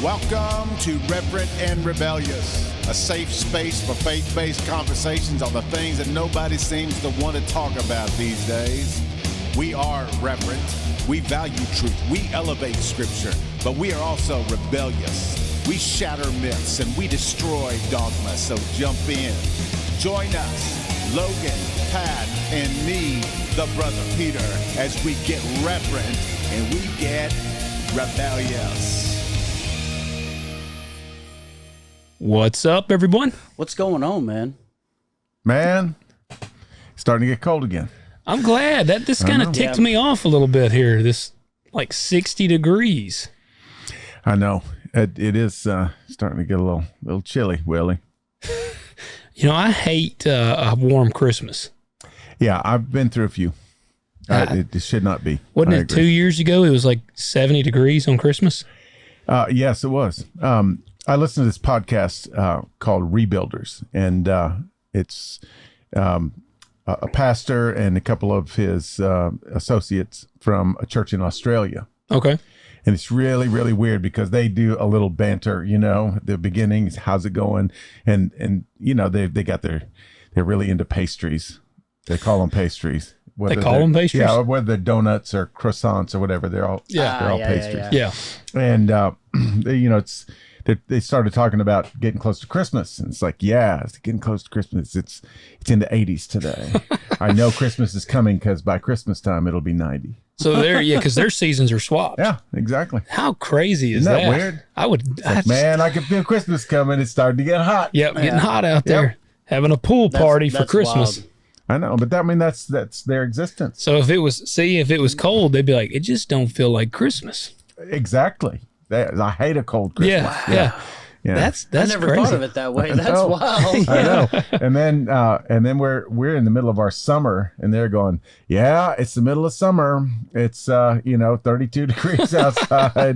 Welcome to Reverent and Rebellious, a safe space for faith-based conversations on the things that nobody seems to want to talk about these days. We are reverent, we value truth, we elevate scripture, but we are also rebellious. We shatter myths and we destroy dogma, so jump in. Join us, Logan, Pat, and me, the brother Peter, as we get reverent and we get rebellious. What's up, everyone? What's going on, man? Man, starting to get cold again. I'm glad that this kind of ticked me off a little bit here. This like 60 degrees. I know it is starting to get a little chilly, Willie. You know, I hate a warm Christmas. Yeah, I've been through a few. It should not be. Wasn't it 2 years ago? It was like 70 degrees on Christmas. Yes, it was. I listened to this podcast called Rebuilders, and it's a pastor and a couple of his associates from a church in Australia. Okay. And it's really, really weird because they do a little banter, you know, at the beginning, how's it going? And you know, they're really into pastries. They call them pastries. They call them pastries? Yeah, whether they're donuts or croissants or whatever, they're all pastries. Yeah. And, you know, they started talking about getting close to Christmas. And it's like, yeah, it's getting close to Christmas. It's in the 80s today. I know Christmas is coming because by Christmas time, it'll be 90. So because their seasons are swapped. Yeah, exactly. How crazy is Isn't that weird? I would. Man, I can feel Christmas coming. It's starting to get hot. Yep, getting hot out there. Having a pool party for Christmas. Wild. I know, but that's their existence. So if it was cold, they'd be like, it just don't feel like Christmas. Exactly. I hate a cold Christmas. Yeah. That's I never crazy. thought of it that way. That's wild. I know. And then we're in the middle of our summer, and they're going, yeah, it's the middle of summer. It's 32 degrees outside.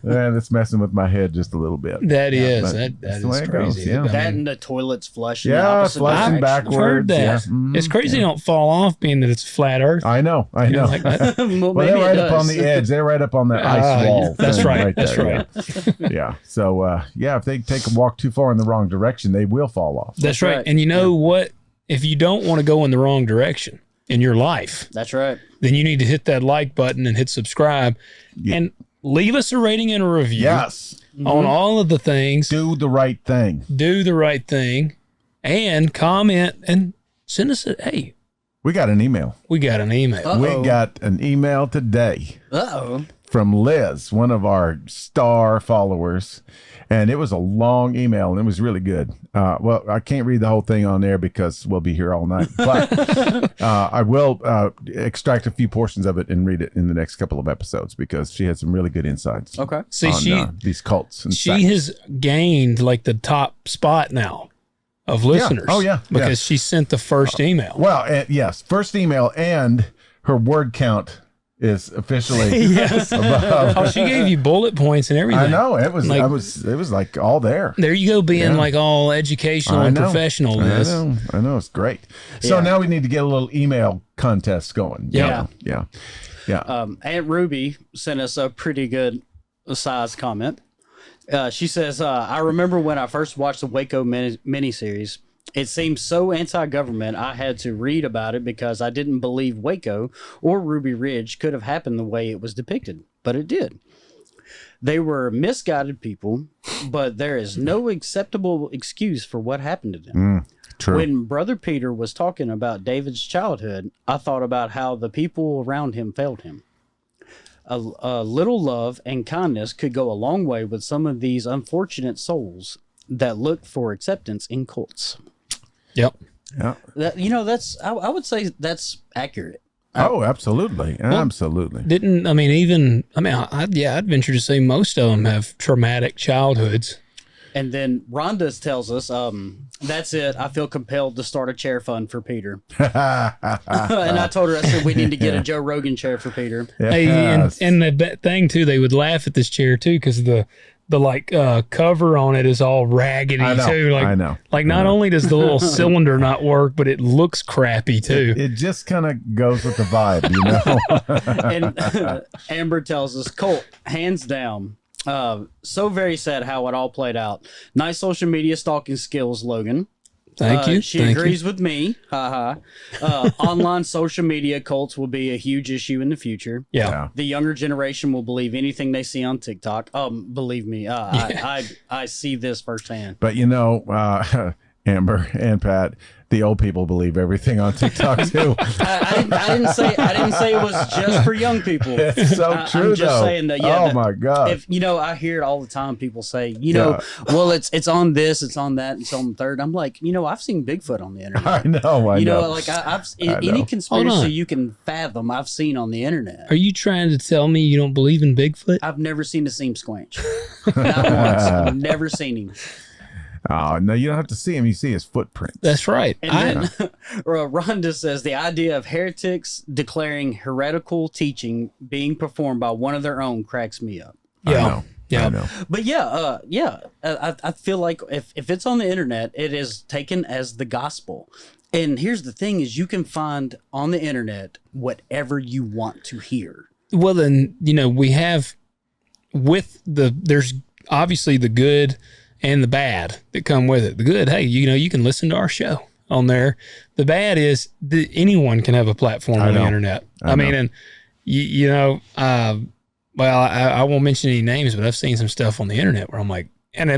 And it's messing with my head just a little bit. That is the way it crazy. goes, yeah. That and the toilets flushing. Flushing backwards. I've heard that. Yeah. Mm-hmm. It's crazy they don't fall off, being that it's flat Earth. I know. Like that. Well, Well, they're right up on the edge. They're right up on the ice wall. That's thing right. That's there, right. Yeah. So, if they take a walk too far in the wrong direction, they will fall off. That's right. And you know what? If you don't want to go in the wrong direction in your life, That's right. then you need to hit that like button and hit subscribe and leave us a rating and a review. Yes. On all of the things. Do the right thing. Do the right thing and comment and send us hey, We got an email. we got an email. Uh-oh. We got an email today Uh-oh. from Liz, one of our star followers. And it was a long email, and it was really good. Well, I can't read the whole thing on there because we'll be here all night. But I will extract a few portions of it and read it in the next couple of episodes because she had some really good insights. Okay. See, on these cults. And she sects. has gained like the top spot now of listeners. Oh, yeah. Because she sent the first email. Well, yes, first email, and her word count is officially above. Oh, she gave you bullet points and everything. I know it was. Like- It was like all there. There you go, being like all educational and professional. I know. It's great. So now we need to get a little email contest going. Yeah. Yeah. Aunt Ruby sent us a pretty good size comment. She says, I remember when I first watched the Waco miniseries. It seemed so anti-government, I had to read about it because I didn't believe Waco or Ruby Ridge could have happened the way it was depicted, but it did. They were misguided people, but there is no acceptable excuse for what happened to them. True. When Brother Peter was talking about David's childhood, I thought about how the people around him failed him. A little love and kindness could go a long way with some of these unfortunate souls that look for acceptance in cults. Yep. Yeah. That's I would say that's accurate. Oh, absolutely. Absolutely. I'd venture to say most of them have traumatic childhoods. And then Rhonda tells us, that's it. I feel compelled to start a chair fund for Peter. And I told her, I said, we need to get a Joe Rogan chair for Peter. Hey, and the thing too, they would laugh at this chair too because the cover on it is all raggedy too. Like, I know. Like not only does the little cylinder not work, but it looks crappy too. It just kind of goes with the vibe, you know. And Amber tells us, Colt, hands down. So very sad how it all played out. Nice social media stalking skills, Logan. Thank you. She Thank agrees you. with me. Online social media cults will be a huge issue in the future. Yeah. The younger generation will believe anything they see on TikTok. Believe me, I see this firsthand. But Amber and Pat, the old people believe everything on TikTok too. I didn't say it was just for young people. It's so true, I'm just though. saying that. Oh my God! If I hear it all the time. People say, well, it's on this, it's on that, it's on the third. I'm like, I've seen Bigfoot on the internet. I know. I've any conspiracy you can fathom, I've seen on the internet. Are you trying to tell me you don't believe in Bigfoot? I've never seen a seam squinch. Not once. I've never seen him. Oh, no, you don't have to see him. You see his footprints. That's right. And then Rhonda says the idea of heretics declaring heretical teaching being performed by one of their own cracks me up. Yeah. I know. But I feel like if it's on the internet, it is taken as the gospel. And here's the thing is you can find on the internet whatever you want to hear. Well, then, we have there's obviously the good and the bad that come with it. The good, hey, you can listen to our show on there. The bad is that anyone can have a platform on the internet. I mean, and I won't mention any names, but I've seen some stuff on the internet where I'm like,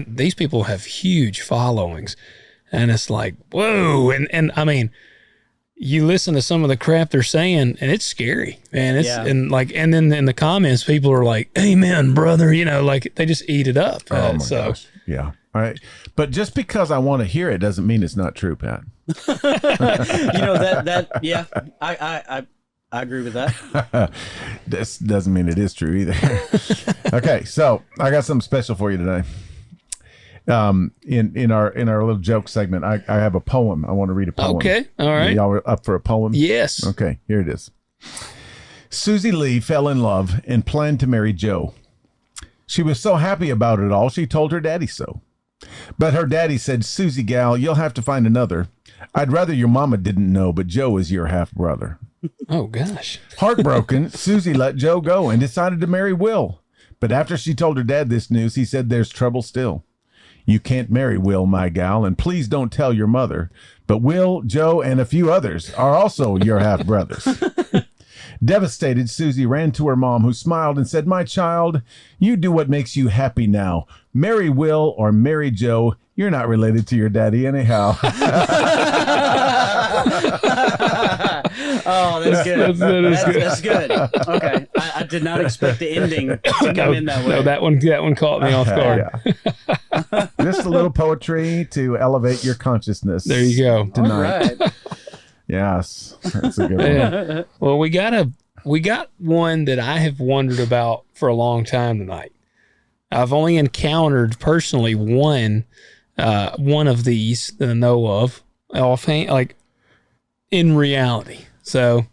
these people have huge followings, and it's like, whoa. And I mean, you listen to some of the crap they're saying, and it's scary, man. And then in the comments, people are like, "Amen, brother." Like they just eat it up. Oh my gosh. Yeah. All right. But just because I want to hear it doesn't mean it's not true, Pat. I agree with that. This doesn't mean it is true either. Okay, so I got something special for you today. In our little joke segment, I have a poem. I want to read a poem. Okay, all right. Y'all are up for a poem? Yes. Okay, here it is. Susie Lee fell in love and planned to marry Joe. She was so happy about it all, she told her daddy so. But her daddy said, "Susie gal, you'll have to find another. I'd rather your mama didn't know, but Joe is your half brother." Oh gosh. Heartbroken, Susie let Joe go and decided to marry Will. But after she told her dad this news, he said, "There's trouble still. You can't marry Will, my gal, and please don't tell your mother. But Will, Joe, and a few others are also your half brothers." Devastated, Susie ran to her mom, who smiled and said, "My child, you do what makes you happy now. Marry Will or marry Joe. You're not related to your daddy anyhow." Oh, that's good. That's good. Okay, I did not expect the ending to come in that way. No, that one caught me off guard. Yeah. Just a little poetry to elevate your consciousness. There you go. Tonight. All right. Yes, that's a good one. Yeah. Well, we got one that I have wondered about for a long time tonight. I've only encountered personally one of these that I know of offhand, like in reality. So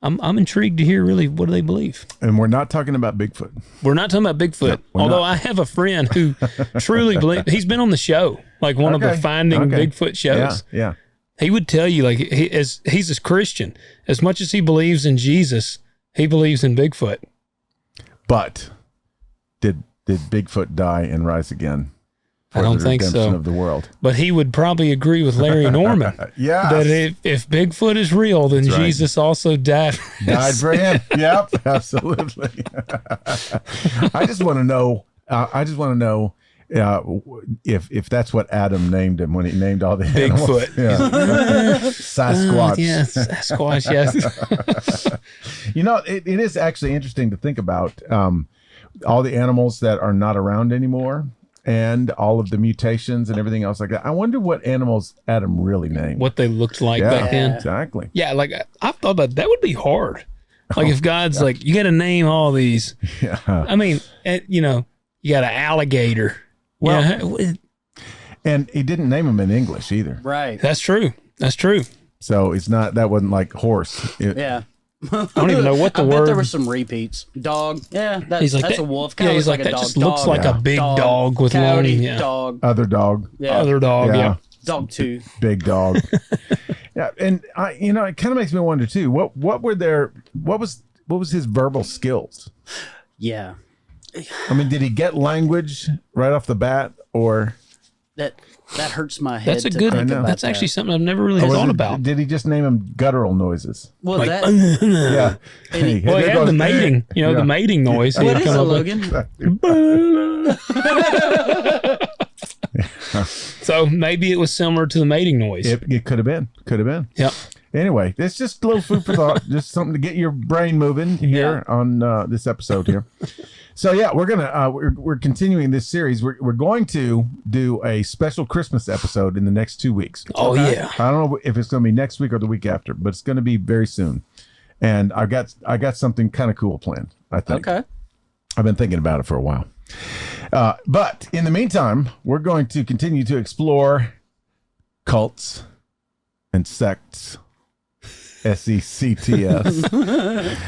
I'm intrigued to hear really what do they believe. And we're not talking about Bigfoot. We're not talking about Bigfoot, although I have a friend who truly believes. He's been on the show, like one of the Finding Bigfoot shows. Yeah. He would tell you, like, he's a Christian. As much as he believes in Jesus, he believes in Bigfoot. But did Bigfoot die and rise again? I don't think so. Of the world. But he would probably agree with Larry Norman. Yeah. That if Bigfoot is real, then Jesus also died. Died for him. Yep, absolutely. I just want to know. If that's what Adam named him when he named all the Bigfoot. Sasquatch. Yes, Sasquatch, yes. It is actually interesting to think about all the animals that are not around anymore and all of the mutations and everything else like that. I wonder what animals Adam really named. What they looked like back then. Exactly. Yeah, like I've thought about that would be hard. Like if God's like, you got to name all these. Yeah. I mean, you got an alligator. Well, and he didn't name them in English either. Right. That's true. So that wasn't like horse. Yeah. I don't even know what the I word. bet there were some repeats. Dog. Yeah, that's a wolf. Yeah, he's like, a that dog. just looks like a big dog with coyote, long. Yeah. Dog. Other dog. Yeah. Other dog. Yeah. Dog too. Big dog. Yeah, and it kind of makes me wonder too. What was his verbal skills? Yeah. I mean, did he get language right off the bat, or That hurts my head. That's a to good. think about That's that. actually something I've never really was thought it- about. Did he just name them guttural noises? Well, Like, that Yeah. Hey, well, there yeah, goes- the mating. You know, Yeah. the mating noise. what He'd is come it, up with- Logan? So maybe it was similar to the mating noise. It could have been. Could have been. Yep. Anyway, it's just a little food for thought. Just something to get your brain moving here on this episode here. So yeah, we're gonna we're continuing this series. We're going to do a special Christmas episode in the next 2 weeks. Oh yeah. I don't know if it's going to be next week or the week after, but it's going to be very soon. And I got something kind of cool planned. I think. Okay. I've been thinking about it for a while. But in the meantime, we're going to continue to explore cults and sects, SECTS,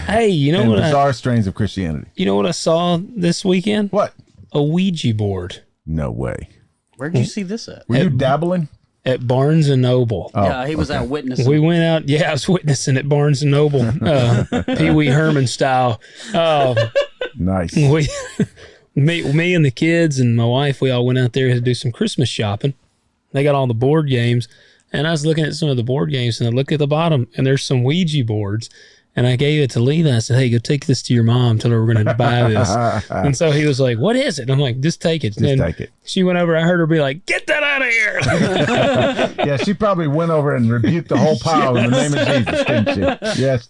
Hey, you know and what? bizarre strains of Christianity. You know what I saw this weekend? What? A Ouija board No way. Where did you see this at? Were you dabbling? at Barnes and Noble. Yeah, he was out witnessing. We went out. Yeah, I was witnessing at Barnes and Noble, Pee Wee Herman style. Nice. Me and the kids and my wife, we all went out there to do some Christmas shopping. They got all the board games, and I was looking at some of the board games, and I looked at the bottom, and there's some Ouija boards. And I gave it to Levi. I said, "Hey, go take this to your mom. Tell her we're going to buy this." And so he was like, "What is it?" And I'm like, "Just take it." Just take it. She went over. I heard her be like, "Get that out of here!" Yeah, she probably went over and rebuked the whole pile in the name of Jesus, didn't she? Yes,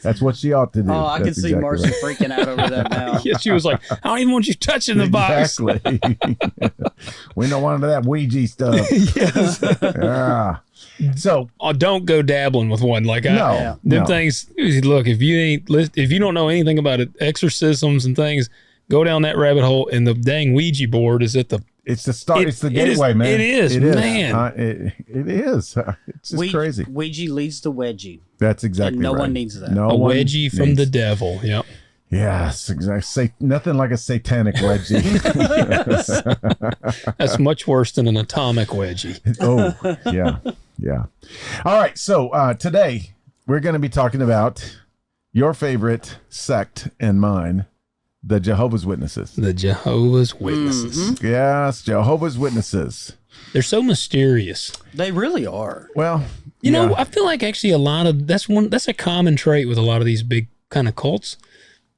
that's what she ought to do. Oh, I can That's see exactly Marcy right. freaking out over that now. Yeah, she was like, "I don't even want you touching the box." Exactly. We don't want none of that Ouija stuff. Yes. Yeah. So Oh, don't go dabbling with one. Like no, them no. things. Look, if you don't know anything about it, exorcisms and things, go down that rabbit hole. And the dang Ouija board is at the. It's the start. It- It's the it is- gateway, man. it is, man. It is. It's just crazy. Ouija leads to wedgie. That's exactly And no right. one needs that. No A one wedgie from needs- the devil. Yep. Yes, exactly. Nothing like a satanic wedgie. That's much worse than an atomic wedgie. Oh, yeah. Yeah. All right. So today we're going to be talking about your favorite sect and mine, the Jehovah's Witnesses. The Jehovah's Witnesses. Mm-hmm. Yes, Jehovah's Witnesses. They're so mysterious. They really are. Well, You know, yeah. I feel like actually a lot of that's a common trait with a lot of these big kind of cults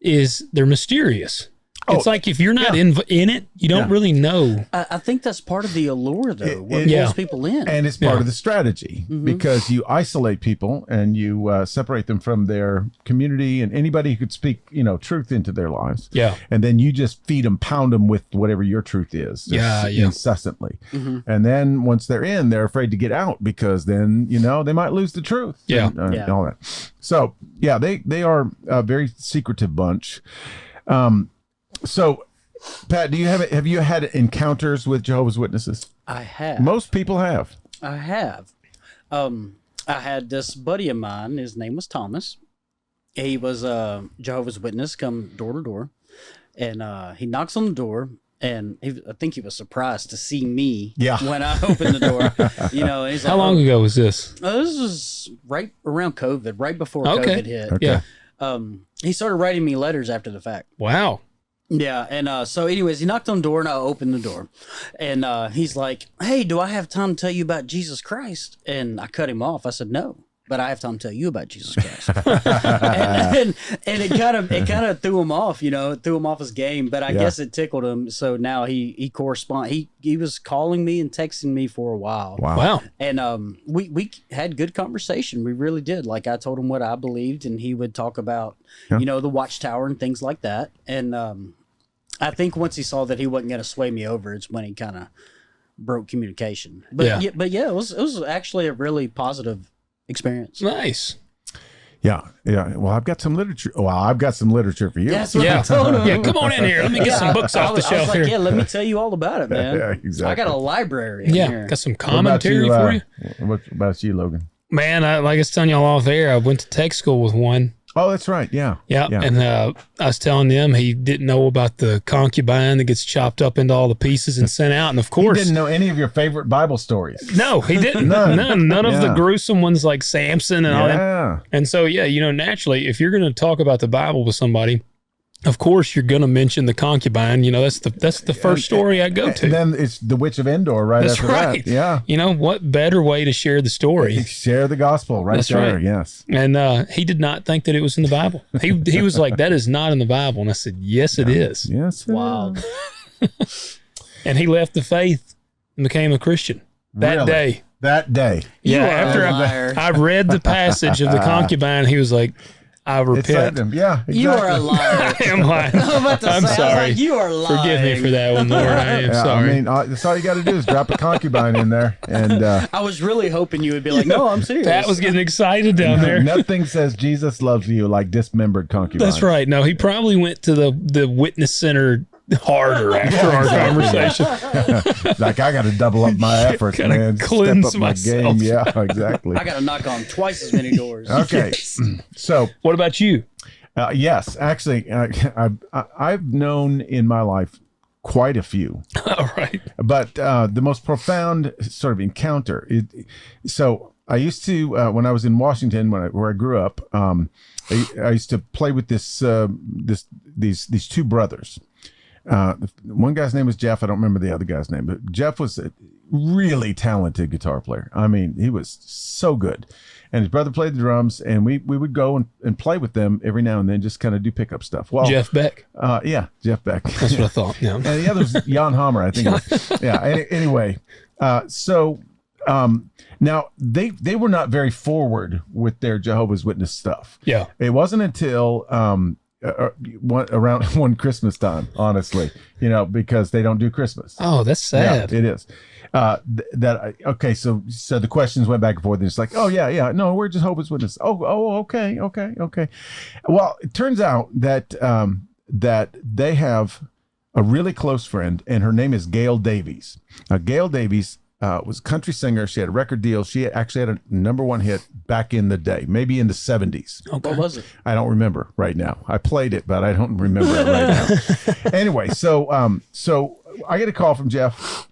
is they're mysterious. It's like if you're not in it, you don't really know. I think that's part of the allure, though. What it- pulls people in. And it's part Yeah. of the strategy because you isolate people and you separate them from their community and anybody who could speak, truth into their lives. Yeah. And then you just feed them, pound them with whatever your truth is. Yeah, yeah. Incessantly. And then once they're in, they're afraid to get out because then, they might lose the truth. Yeah. And all that. So, yeah, they are a very secretive bunch. So, Pat, have you had encounters with Jehovah's Witnesses? I have. Most people have. I have. I had this buddy of mine. His name was Thomas. He was a Jehovah's Witness, come door to door, and he knocks on the door. And I think he was surprised to see me when I opened the door. And he's like, How long ago was this? This was right around COVID, right before Okay. COVID hit. Okay. Yeah. He started writing me letters after the fact. Wow. Yeah, and so anyways, he knocked on the door and I opened the door. And he's like, "Hey, do I have time to tell you about Jesus Christ?" And I cut him off. I said, "No, but I have time to tell you about Jesus Christ." and it kind of threw him off, it threw him off his game, but I guess it tickled him. So now he correspond. He was calling me and texting me for a while. Wow. And we had good conversation. We really did. Like I told him what I believed, and he would talk about, the Watchtower and things like that. And I think once he saw that he wasn't going to sway me over, it's when he kind of broke communication. But Yeah. it was actually a really positive experience. Nice. Yeah. Well, I've got some literature. Well, I've got some literature for you. That's what Yeah. I told him. Yeah. Come on in here. Let me get some books I off the was shelf like, here. yeah, let me tell you all about it, man. Yeah, exactly. I got a library in Yeah. here. Got some What about commentary for you. What about you, Logan? Man, like I was telling y'all off air, I went to tech school with one. Oh, that's right. Yeah. Yeah. And I was telling them he didn't know about the concubine that gets chopped up into all the pieces and sent out. And of He course, didn't know any of your favorite Bible stories. no, he didn't. None of the gruesome ones like Samson and all that. Yeah. And so, naturally, if you're going to talk about the Bible with somebody, of course you're going to mention the concubine. You know, that's the first story I go to. And then it's the Witch of Endor right That's after right. that. Yeah. You know, what better way to share the story? Share the gospel right That's there. right. Yes. And he did not think that it was in the Bible. He was like, that is not in the Bible. And I said, yes, it is. Yes. Wow. And he left the faith and became a Christian that Really? day. That day. Yeah, You are after a liar. I read the passage of the concubine, he was like, I It saved repent. him. Yeah. Exactly. You are a liar. I am lying. I'm about to I'm say, I was sorry. like, you are lying. Forgive me for that one, Lord. I am Yeah, sorry. I mean, that's all you got to do is drop a concubine in there, and I was really hoping you would be like, no, I'm serious. Pat was getting excited down there. nothing says Jesus loves you like dismembered concubine. That's right. No, he probably went to the witness center harder after our conversation. Like, I got to double up my efforts, Gotta man. Step cleanse up my myself. game. Yeah, exactly. I got to knock on twice as many doors. Okay, so What about you? yes, actually, I've known in my life quite a few, All right. but the most profound sort of encounter. So I used to when I was in Washington, where I grew up, I used to play with these two brothers. One guy's name was Jeff. I don't remember the other guy's name, but Jeff was a really talented guitar player. I mean, he was so good. And his brother played the drums, and we would go and play with them every now and then, just kind of do pickup stuff. Well, Jeff Beck. yeah, Jeff Beck. That's what I thought. Yeah. And the other was Jan Hammer, I think. Yeah. Anyway, now they were not very forward with their Jehovah's Witness stuff. Yeah. It wasn't until around one Christmas time, honestly, because they don't do Christmas. Oh, that's sad. Yeah, it is. So the questions went back and forth, and it's like, oh yeah, no, we're Jehovah's Witness. Okay. Well, it turns out that that they have a really close friend, and her name is Gail Davies. Now, Gail Davies was a country singer. She had a record deal. She actually had a #1 hit back in the day, maybe in the 70s. Okay. What was it? I don't remember right now. I played it, but I don't remember it right now. Anyway, so I get a call from Jeff.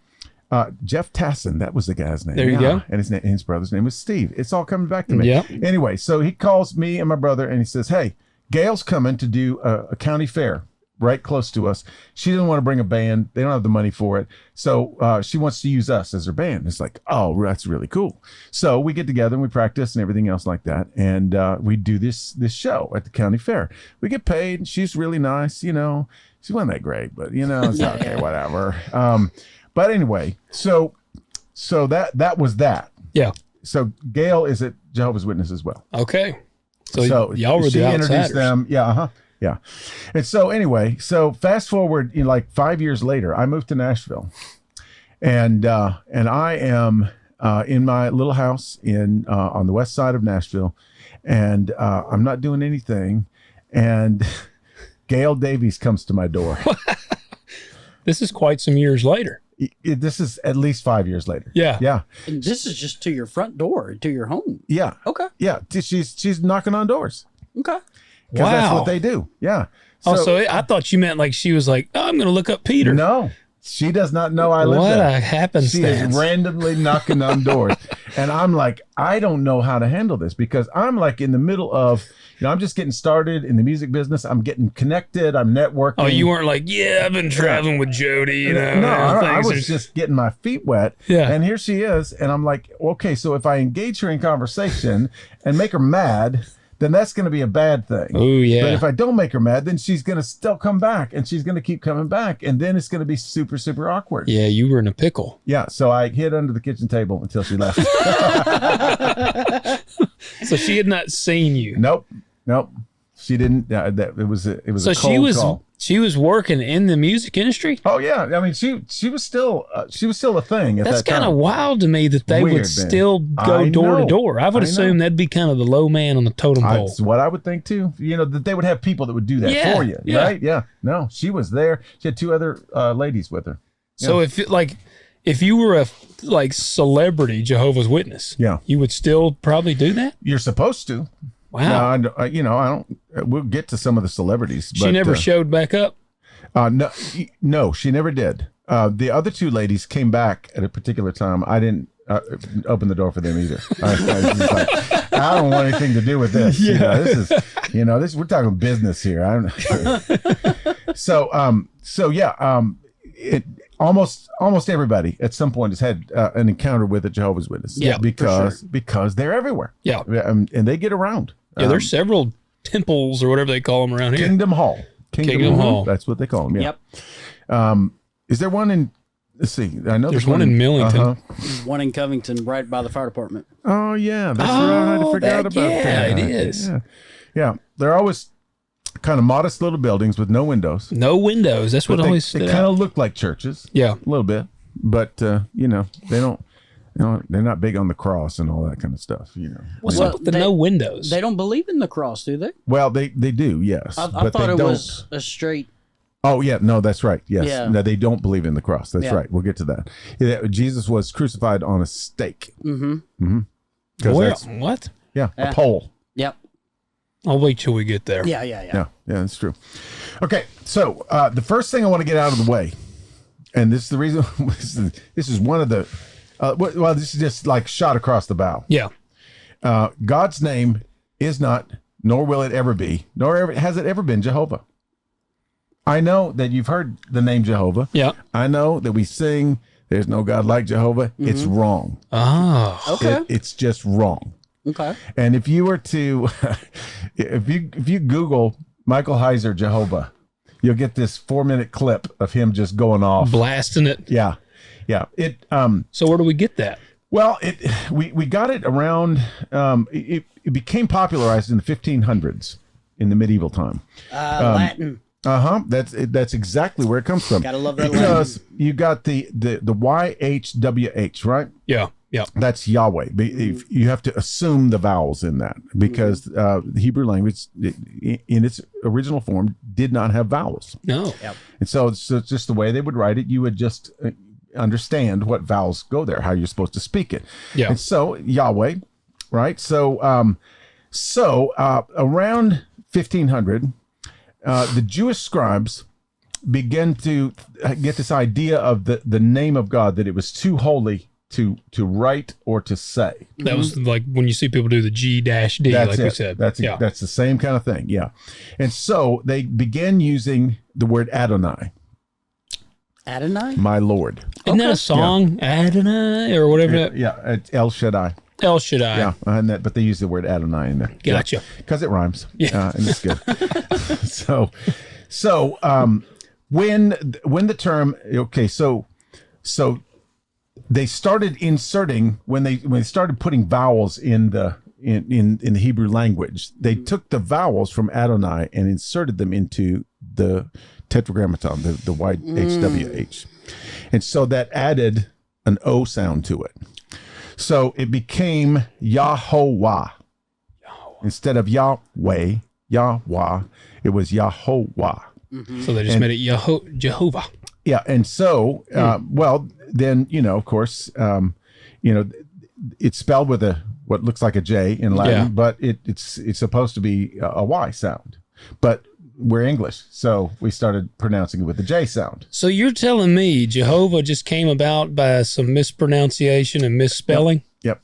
Jeff Tassin, that was the guy's name. There you go. And his brother's name was Steve. It's all coming back to me. Yeah. Anyway, so he calls me and my brother, and he says, "Hey, Gail's coming to do a county fair right close to us. She doesn't want to bring a band. They don't have the money for it. So she wants to use us as her band." It's like, oh, that's really cool. So we get together and we practice and everything else like that. And we do this show at the county fair. We get paid. She's really nice. She wasn't that great, but it's okay, whatever. But anyway, so that was that. Yeah. So Gail is at Jehovah's Witness as well. Okay. So y'all were she the introduced outsiders. them. Yeah. Yeah. And so anyway, fast forward, like 5 years later, I moved to Nashville, and I am in my little house on the west side of Nashville, and I'm not doing anything, and Gail Davies comes to my door. This is quite some years later. This is at least 5 years later. Yeah. Yeah. And this is just to your front door, to your home. Yeah. Okay. Yeah. She's knocking on doors. Okay. Because that's Wow. what they do. Yeah. I thought you meant like she was like, oh, I'm going to look up Peter. No, she does not know I live What there. a She is happenstance. randomly knocking on doors. And I'm like, I don't know how to handle this, because I'm like in the middle of, I'm just getting started in the music business. I'm getting connected. I'm networking. Oh, you weren't like, yeah, I've been traveling with Jody. No, I was things just getting my feet wet. Yeah. And here she is. And I'm like, okay, so if I engage her in conversation and make her mad, then that's going to be a bad thing. Oh, yeah. But if I don't make her mad, then she's going to still come back, and she's going to keep coming back. And then it's going to be super, super awkward. Yeah, you were in a pickle. Yeah. So I hid under the kitchen table until she left. So she had not seen you. Nope. She didn't. It was a So cold call. she was working in the music industry. Oh yeah. I mean, she was still a thing at That's that time. kind of wild to me that they Weird, would man. still go I door to know. door. I would I assume know. that'd be kind of the low man on the totem pole. That's what I would think too. That they would have people that would do that Yeah, for you, yeah. right? Yeah. No, she was there. She had two other ladies with her. So if you were a celebrity Jehovah's Witness, Yeah. you would still probably do that. You're supposed to. Wow. No, I don't. We'll get to some of the celebrities. She but, never showed back up. No, she never did. The other two ladies came back at a particular time. I didn't open the door for them either. I don't want anything to do with this. Yeah. This we're talking business here. Almost everybody at some point has had an encounter with a Jehovah's Witness. Yeah, because they're everywhere. Yeah. And they get around. Yeah, there's several temples or whatever they call them around here. Kingdom Hall. Kingdom Hall. That's what they call them. Yeah. Yep. Is there one in? Let's see. I know There's one in Millington. One in Covington, right by the fire department. Oh yeah, that's right. I forgot about that. Yeah, it is. Yeah. They're always kind of modest little buildings with no windows. No windows. That's what always they stood kind out. of look like churches. Yeah. A little bit, but they don't. They're not big on the cross and all that kind of stuff. What's up with the no windows? They don't believe in the cross, do they? Well, they do, yes. I but thought they it don't. was a straight. Oh yeah, no, that's right. Yes, Yeah. no, they don't believe in the cross. That's Yeah. right. We'll get to that. Yeah, Jesus was crucified on a stake. Mm-hmm. Where? What? Yeah, Yeah. a pole. Yep. I'll wait till we get there. Yeah. Yeah, that's true. Okay, so the first thing I want to get out of the way, and this is the reason. This is one of the. Well, this is just like shot across the bow. Yeah. God's name is not, nor will it ever be, has it ever been Jehovah. I know that you've heard the name Jehovah. Yeah. I know that we sing, "There's no God like Jehovah." Mm-hmm. It's wrong. Oh. Okay. It's just wrong. Okay. And if you were to, if you Google Michael Heiser Jehovah, you'll get this 4-minute clip of him just going off. Blasting it. Yeah. So where do we get that? Well, we got it around. It became popularized in the 1500s, in the medieval time. Latin. That's exactly where it comes from. Gotta love that because you got the YHWH, right? Yeah. That's Yahweh. You have to assume the vowels in that because the Hebrew language, in its original form, did not have vowels. No. Yep. And so it's just the way they would write it. You would just understand what vowels go there, how you're supposed to speak it. Yeah. And so Yahweh, right? So around 1500, the Jewish scribes began to get this idea of the name of God, that it was too holy to write or to say. That was like when you see people do the G-D, That's like it. we said. That's the same kind of thing. Yeah. And so they began using the word Adonai, Adonai? my Lord. Isn't that a song? Adonai or whatever that? Yeah, it's El Shaddai. El Shaddai. Yeah, but they use the word Adonai in there. Gotcha. Because it rhymes. Yeah. And it's good. so when the term, so they started inserting when they started putting vowels in the Hebrew language, they took the vowels from Adonai and inserted them into the tetragrammaton, the YHWH. And so that added an O sound to it. So it became Yahovah. Instead of Yahweh, Yahweh, it was Yahovah. So they just made it Jehovah. Yeah, and so, then, of course, it's spelled with what looks like a J in Latin, but it's supposed to be a Y sound. But we're English, so we started pronouncing it with the J sound. So you're telling me Jehovah just came about by some mispronunciation and misspelling? Yep.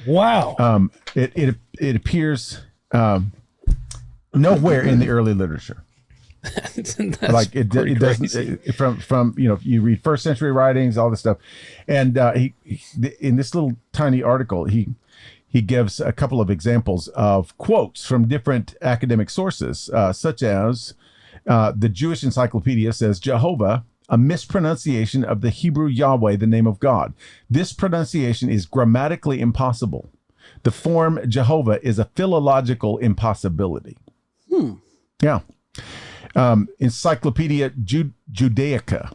Wow. It appears nowhere in the early literature. That's Like it doesn't crazy. from you read first century writings, all this stuff, and he in this little tiny article he gives a couple of examples of quotes from different academic sources, such as the Jewish Encyclopedia says Jehovah, a mispronunciation of the Hebrew Yahweh, the name of God. This pronunciation is grammatically impossible. The form Jehovah is a philological impossibility. Yeah. Encyclopedia Judaica.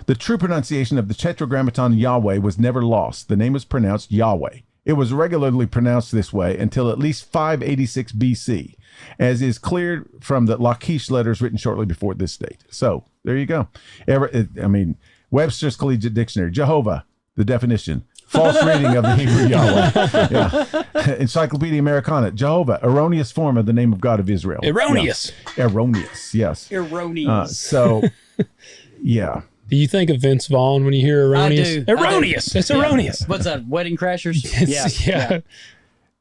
The true pronunciation of the Tetragrammaton Yahweh was never lost. The name was pronounced Yahweh. It was regularly pronounced this way until at least 586 BC, as is clear from the Lachish letters written shortly before this date. So there you go. Webster's Collegiate Dictionary, Jehovah, the definition. False reading of the Hebrew Yahweh. Yeah. Encyclopedia Americana, Jehovah, erroneous form of the name of God of Israel. Erroneous. Yeah. Erroneous, yes. Erroneous. So, yeah. Do you think of Vince Vaughn when you hear erroneous? I do. Erroneous. It's erroneous. What's that? Wedding Crashers? Yeah.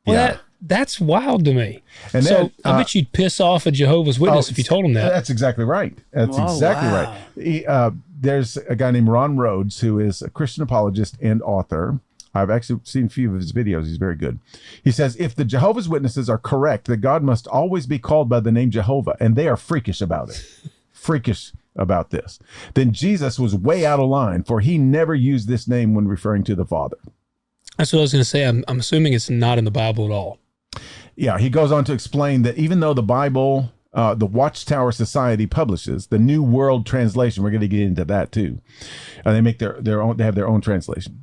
Well, that's wild to me. And so then, I bet you'd piss off a Jehovah's Witness if you told him that. That's exactly right. That's exactly right. There's a guy named Ron Rhodes who is a Christian apologist and author. I've actually seen a few of his videos. He's very good. He says, if the Jehovah's Witnesses are correct, that God must always be called by the name Jehovah, and they are freakish about it. Freakish about this. Then Jesus was way out of line, for he never used this name when referring to the Father. That's what I was going to say. I'm assuming it's not in the Bible at all. Yeah, he goes on to explain that even though the Bible, the Watchtower Society publishes the New World Translation, we're going to get into that too. They make their own. They have their own translation.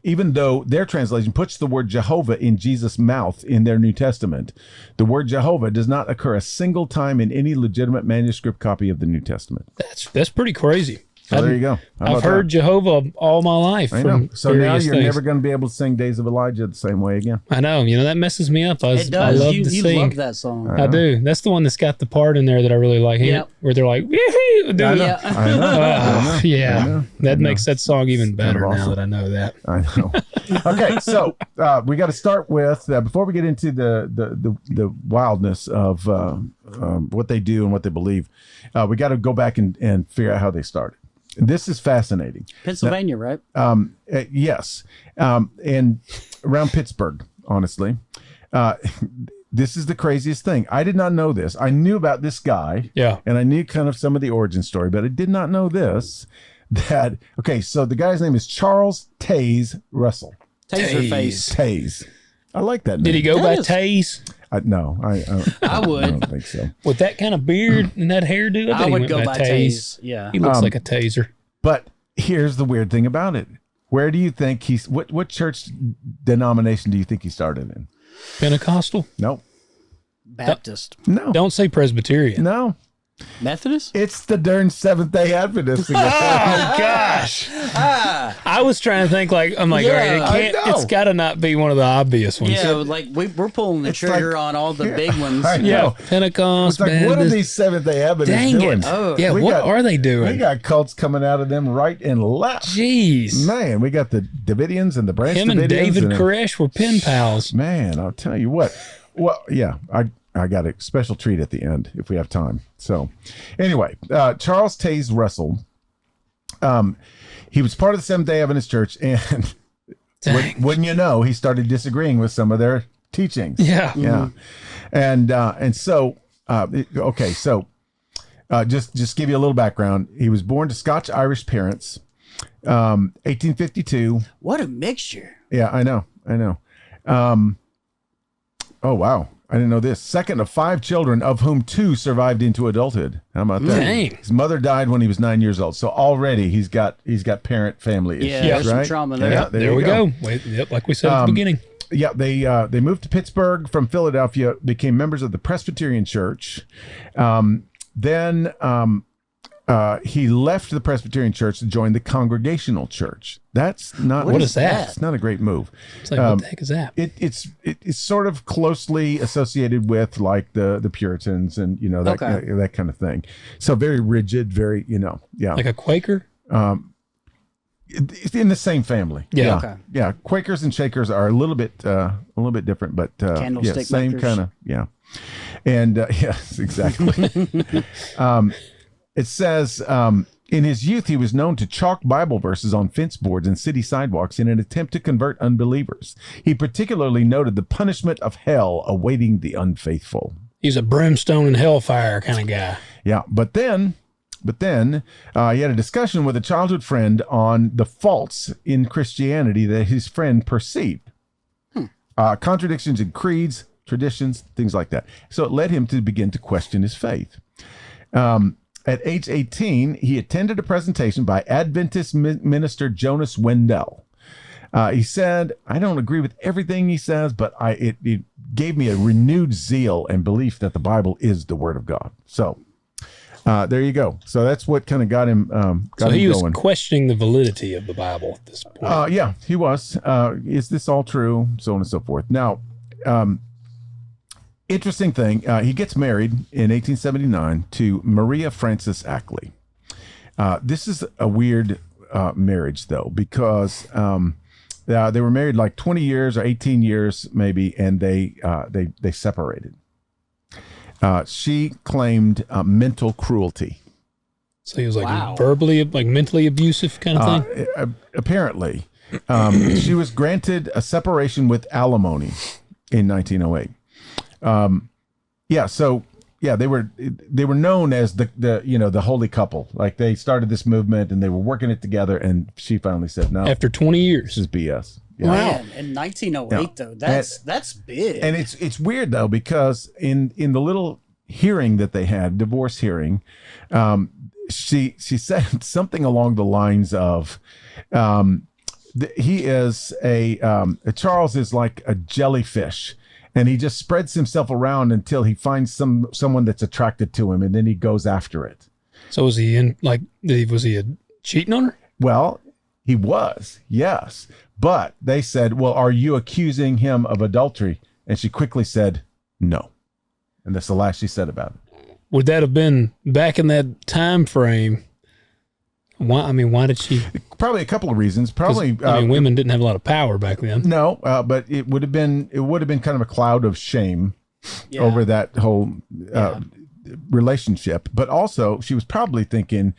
Even though their translation puts the word Jehovah in Jesus' mouth in their New Testament, the word Jehovah does not occur a single time in any legitimate manuscript copy of the New Testament. That's pretty crazy. So there you go. I've heard Jehovah all my life. I know. So now you're things. never going to be able to sing Days of Elijah the same way again. I know. That messes me up. It does. I love You to sing. love that song. I do. That's the one that's got the part in there that I really like. Yep. Where they're like, wee-hoo, dude. I know. Yeah. That makes that song even better kind of now awesome. that I know that. I know. Okay, so we got to start with before we get into the wildness of what they do and what they believe. We got to go back and figure out how they started. This is fascinating. Pennsylvania, right? Yes, and around Pittsburgh, honestly. This is the craziest thing. I did not know this. I knew about this guy, and I knew kind of some of the origin story, but I did not know this. So the guy's name is Charles Taze Russell. Taser face. Taze. I like that name. Did he go by Taze? No, I would. I don't think so. With that kind of beard and that hairdo, I would go by Taze. Yeah. He looks like a taser. But here's the weird thing about it. Where do you think what church denomination do you think he started in? Pentecostal? Nope. Baptist. No. Don't say Presbyterian. No. Methodist? It's the darn Seventh-day Adventist. Oh gosh! I was trying to think I'm like, all right, it can't. It's got to not be one of the obvious ones. Yeah, like we're pulling the trigger on all the big ones. I know. Pentecost. It's like, what are these Seventh-day Adventists doing? Yeah, what are they doing? We got cults coming out of them right and left. Jeez, man, we got the Davidians and the Branch Davidians. Him and David Koresh were pen pals. Man, I'll tell you what. Well, yeah, I got a special treat at the end if we have time. So anyway, Charles Taze Russell, he was part of the Seventh-day Adventist Church, and wouldn't you know, he started disagreeing with some of their teachings. Yeah. Yeah. And so, okay. So just give you a little background. He was born to Scotch-Irish parents, 1852. What a mixture. Yeah, I know. Oh, wow. I didn't know this. Second of 5 children, of whom 2 survived into adulthood. How about that? Dang. His mother died when he was 9 years old. So already he's got parent family issues. Yeah, there's right? some trauma there. Yeah, There we go. Yep, like we said at the beginning. Yeah, they moved to Pittsburgh from Philadelphia, became members of the Presbyterian Church. Then he left the Presbyterian Church to join the Congregational Church. That's not What is that? It's not a great move. It's like, what the heck is that? It's sort of closely associated with like the Puritans and that kind of thing. So very rigid, very yeah. Like a Quaker? It's in the same family. Yeah. Okay. Yeah. Quakers and Shakers are a little bit different, but Candlestick same makers. kind of And yes, exactly. It says, in his youth, he was known to chalk Bible verses on fence boards and city sidewalks in an attempt to convert unbelievers. He particularly noted the punishment of hell awaiting the unfaithful. He's a brimstone and hellfire kind of guy. Yeah, but then he had a discussion with a childhood friend on the faults in Christianity that his friend perceived. Contradictions in creeds, traditions, things like that. So it led him to begin to question his faith. At age 18, he attended a presentation by Adventist minister Jonas Wendell. He said, I don't agree with everything he says, but it gave me a renewed zeal and belief that the Bible is the Word of God. So there you go. So that's what kind of got him So he was going. questioning the validity of the Bible at this point. Yeah, he was. Is this all true? So on and so forth. Now, interesting thing, he gets married in 1879 to Maria Frances Ackley. This is a weird marriage, though, because they were married like 20 years or 18 years, maybe, and they separated. She claimed mental cruelty. So he was like verbally, like mentally abusive kind of thing? Apparently. She was granted a separation with alimony in 1908. They were known as the holy couple. Like they started this movement and they were working it together, and she finally said no. After 20 years. This is BS. Yeah. Wow. In 1908 though, that's big. And it's weird though, because in the little hearing that they had, divorce hearing, she said something along the lines of he is Charles is like a jellyfish, and he just spreads himself around until he finds someone that's attracted to him, and then he goes after it. So was he was he cheating on her? Well, he was, yes. But they said, well, are you accusing him of adultery? And she quickly said, no. And that's the last she said about it. Would that have been back in that time frame? Why did she? Probably a couple of reasons. Probably, women didn't have a lot of power back then. No, but it would have been kind of a cloud of shame over that whole relationship. But also, she was probably thinking,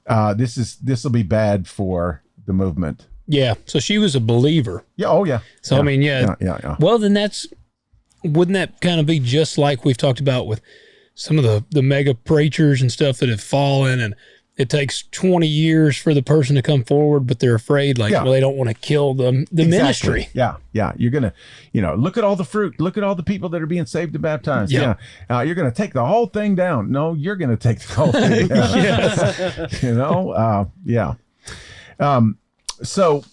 this will be bad for the movement. Yeah. So she was a believer. Yeah. Oh, yeah. So yeah. Well, then wouldn't that kind of be just like we've talked about with some of the mega preachers and stuff that have fallen, and it takes 20 years for the person to come forward, but they're afraid, well, they don't want to kill the ministry. Yeah. You're going to, look at all the fruit. Look at all the people that are being saved and baptized. Yeah. You're going to take the whole thing down. No, you're going to take the whole thing down. Yes. Yeah. So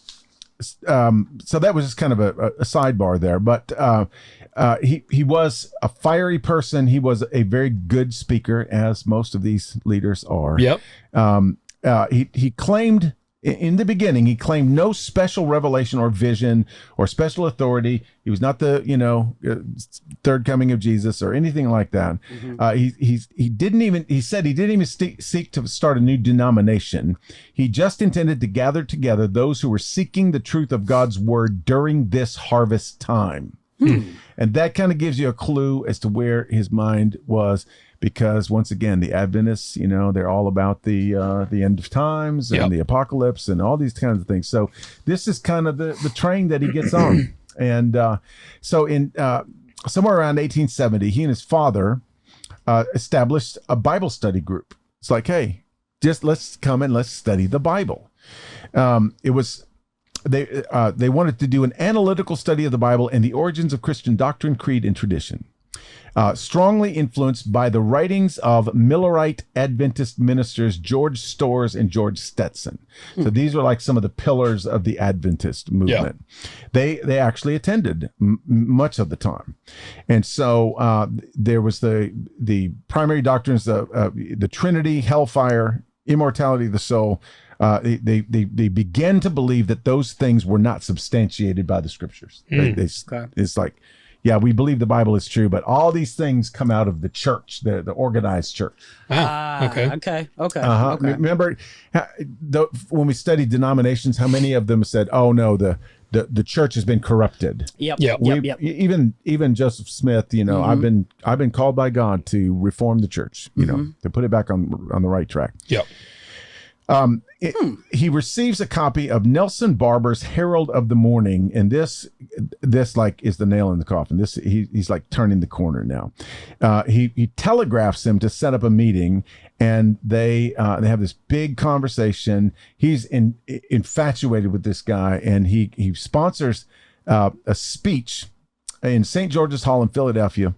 that was just kind of a sidebar there, but he was a fiery person. He was a very good speaker, as most of these leaders are. Yep. He claimed in the beginning, he claimed no special revelation or vision or special authority. He was not the third coming of Jesus or anything like that. Mm-hmm. He said he didn't even seek to start a new denomination. He just intended to gather together those who were seeking the truth of God's word during this harvest time. And that kind of gives you a clue as to where his mind was, because once again, the Adventists, they're all about the end of times and the apocalypse and all these kinds of things. So this is kind of the train that he gets on. And so in somewhere around 1870, he and his father established a Bible study group. It's like, hey, just let's come and let's study the Bible. They wanted to do an analytical study of the Bible and the origins of Christian doctrine, creed, and tradition. Strongly influenced by the writings of Millerite Adventist ministers George Storrs and George Stetson. So these are like some of the pillars of the Adventist movement. Yeah. They actually attended much of the time. And so there was the primary doctrines, the Trinity, hellfire, immortality of the soul. They began to believe that those things were not substantiated by the scriptures. It's like, yeah, we believe the Bible is true, but all these things come out of the church, the organized church. Okay. Remember when we studied denominations, how many of them said, "Oh no, the church has been corrupted." Yep. Even Joseph Smith, mm-hmm. I've been called by God to reform the church, to put it back on the right track. Yep. He receives a copy of Nelson Barber's Herald of the Morning, and this like is the nail in the coffin. He's like turning the corner now. He telegraphs him to set up a meeting, and they have this big conversation. He's infatuated with this guy, and he sponsors a speech in St. George's Hall in Philadelphia,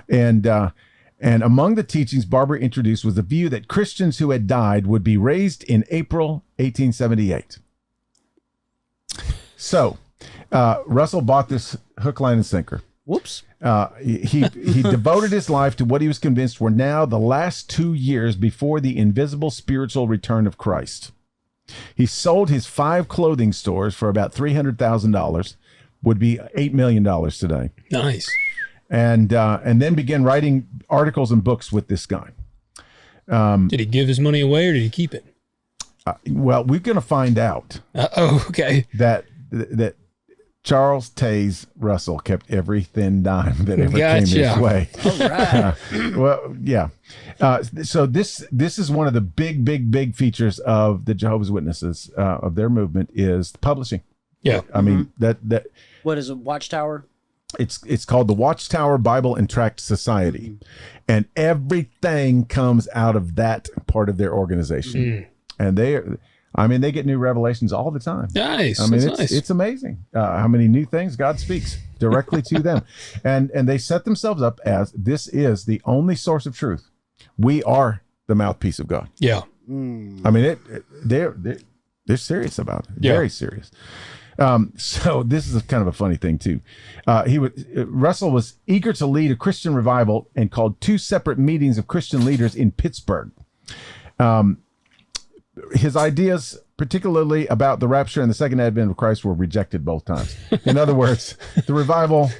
and among the teachings Barber introduced was the view that Christians who had died would be raised in April 1878. So Russell bought this hook, line, and sinker. Whoops. He devoted his life to what he was convinced were now the last 2 years before the invisible spiritual return of Christ. He sold his 5 clothing stores for about $300,000, would be $8 million today. Nice. And then began writing articles and books with this guy. Did he give his money away or did he keep it? Well, we're going to find out Okay. that Charles Taze Russell kept every thin dime that ever came his way. All right. Well, yeah. So this is one of the big features of the Jehovah's Witnesses, of their movement, is publishing. Yeah. I mean, that What is it? Watchtower? it's called the Watchtower Bible and Tract Society, and everything comes out of that part of their organization. And they get new revelations all the time. Nice. I mean, That's nice. it's amazing how many new things God speaks directly to them, and they set themselves up as this is the only source of truth. We are the mouthpiece of God. Yeah. I mean, they're serious about it. Yeah. Very serious. So this is kind of a funny thing too. Russell was eager to lead a Christian revival and called 2 separate meetings of Christian leaders in Pittsburgh. His ideas, particularly about the rapture and the second advent of Christ, were rejected both times. In other words, the revival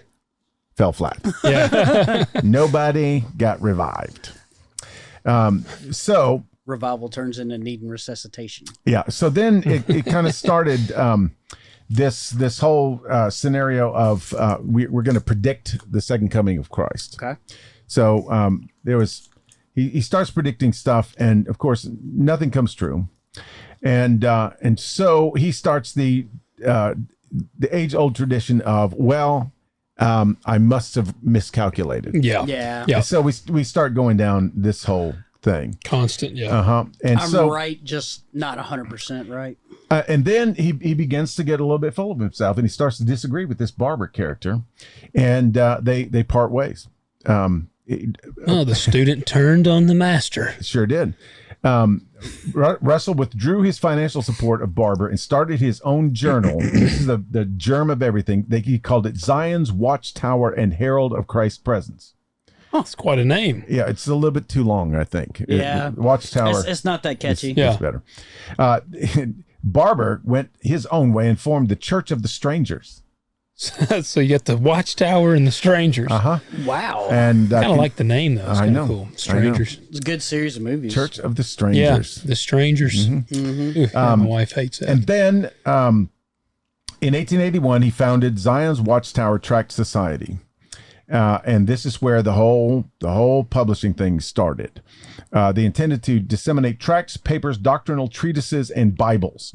fell flat. Yeah. Nobody got revived. So Revival turns into needing resuscitation. yeah. So then it kind of started this whole scenario of we're going to predict the second coming of Christ. Okay. So he starts predicting stuff, and of course nothing comes true, and so he starts the age-old tradition of I must have miscalculated. Yeah. Yeah. Yeah. So we start going down this whole thing. Constant. Yeah. And I'm so right, just not 100% right. and then he begins to get a little bit full of himself, and he starts to disagree with this Barber character, and they part ways. The student turned on the master. Sure did. Russell withdrew his financial support of Barber and started his own journal. This is the germ of everything. He called it Zion's Watchtower and Herald of Christ's Presence. It's quite a name. Yeah, it's a little bit too long, I think. Yeah. Watchtower. It's not that catchy. Yeah. It's better. Barber went his own way and formed the Church of the Strangers. So you get the Watchtower and the Strangers. Wow. And Kind of like the name though. It's I kind know. of cool. Strangers. It's a good series of movies. Church of the Yeah. Strangers. The Strangers. Ooh, my wife hates that. And then in 1881, he founded Zion's Watchtower Tract Society. And this is where the whole publishing thing started. They intended to disseminate tracts, papers, doctrinal treatises, and Bibles.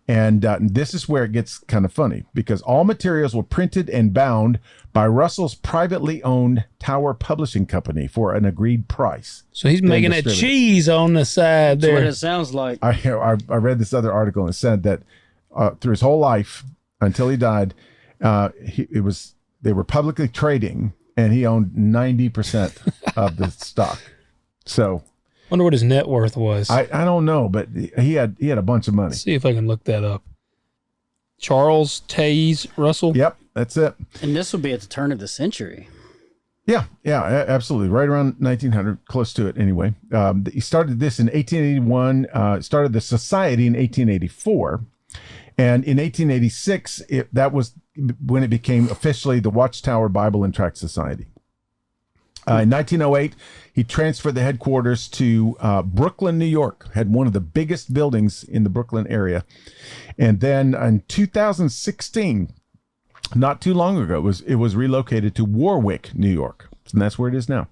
And this is where it gets kind of funny, because all materials were printed and bound by Russell's privately owned Tower Publishing Company for an agreed price. So he's making that distributed. cheese on the side That's what there. it sounds like. I read this other article, and it said that through his whole life until he died, they were publicly trading, and he owned 90% of the stock. So Wonder what his net worth was. I don't know, but he had a bunch of money. Let's see if I can look that up. Charles Taze Russell. Yep, that's it. And this will be at the turn of the century. Yeah, absolutely. Right around 1900, close to it anyway. He started this in 1881, started the society in 1884. And in 1886, that was when it became officially the Watchtower Bible and Tract Society. In 1908, he transferred the headquarters to Brooklyn, New York, had one of the biggest buildings in the Brooklyn area. And then in 2016, not too long ago, it was relocated to Warwick, New York. And that's where it is now.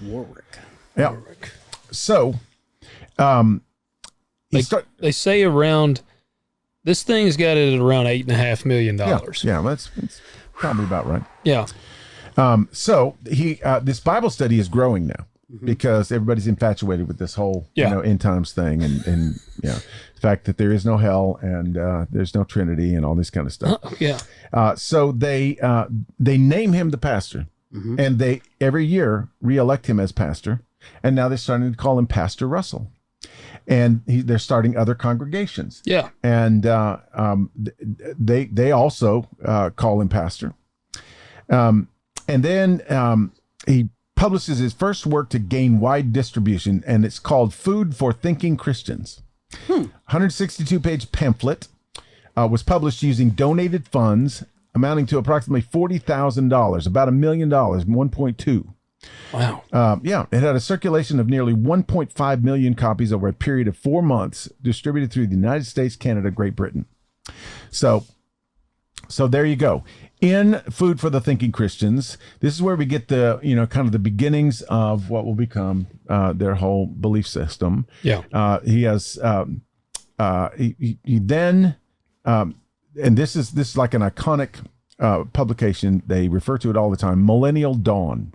Warwick. Yeah. Warwick. So, They say around, this thing's got it at around $8.5 million. yeah, that's probably about right. Yeah. So this Bible study is growing now because everybody's infatuated with this whole end times thing, and the fact that there is no hell and there's no Trinity and all this kind of stuff. Yeah. So they name him the pastor, and they every year reelect him as pastor, and now they're starting to call him Pastor Russell, and they're starting other congregations. Yeah. And they also call him pastor. And then he publishes his first work to gain wide distribution, and it's called Food for Thinking Christians. 162-page pamphlet was published using donated funds amounting to approximately $40,000, about $1 million, 1.2. Wow. Yeah, it had a circulation of nearly 1.5 million copies over a period of 4 months, distributed through the United States, Canada, Great Britain. So there you go. In Food for the Thinking Christians, this is where we get the, kind of the beginnings of what will become their whole belief system. Yeah. He has, he then, and this is like an iconic publication. They refer to it all the time, Millennial Dawn.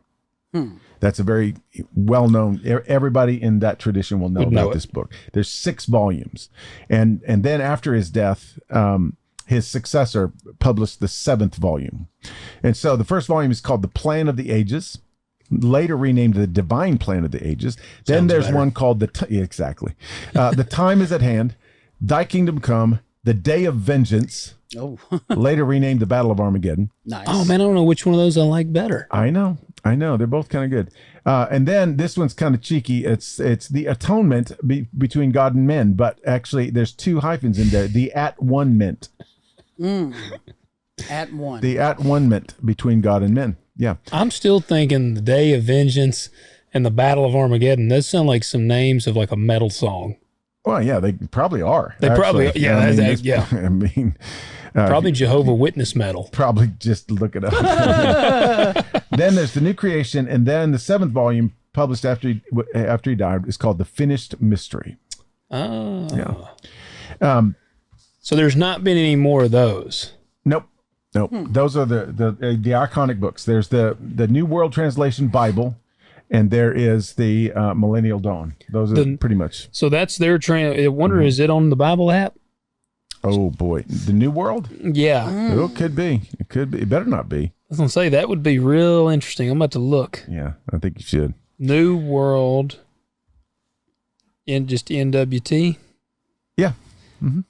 That's a very well-known, everybody in that tradition will know about this book. There's 6 volumes. And then after his death, his successor published the 7th volume. And so the first volume is called The Plan of the Ages, later renamed The Divine Plan of the Ages. Then there's better. One called exactly. The Time is at Hand, Thy Kingdom Come, The Day of Vengeance, later renamed The Battle of Armageddon. Nice. Oh, man, I don't know which one of those I like better. I know. They're both kind of good. And then this one's kind of cheeky. It's the atonement between God and men, but actually there's 2 hyphens in there. The at-one-ment. At one. The at-one-ment between God and men. Yeah. I'm still thinking the Day of Vengeance and the Battle of Armageddon. Those sound like some names of like a metal song. Well, yeah, they probly are. They actually. Probably, yeah. Yeah. I mean, probably Jehovah's Witness metal. Probably just look it up. Then there's the New Creation, and then the 7th volume, published after he died, is called The Finished Mystery. Oh. Yeah. So there's not been any more of those. Nope. Those are the iconic books. There's the New World Translation Bible, and there is the Millennial Dawn. Those are pretty much. So that's their I wonder, is it on the Bible app? Oh boy, the New World? Yeah. Oh, it could be. It could be. It better not be. I was gonna say that would be real interesting. I'm about to look. Yeah, I think you should. New World in just NWT. Yeah. Mm-hmm.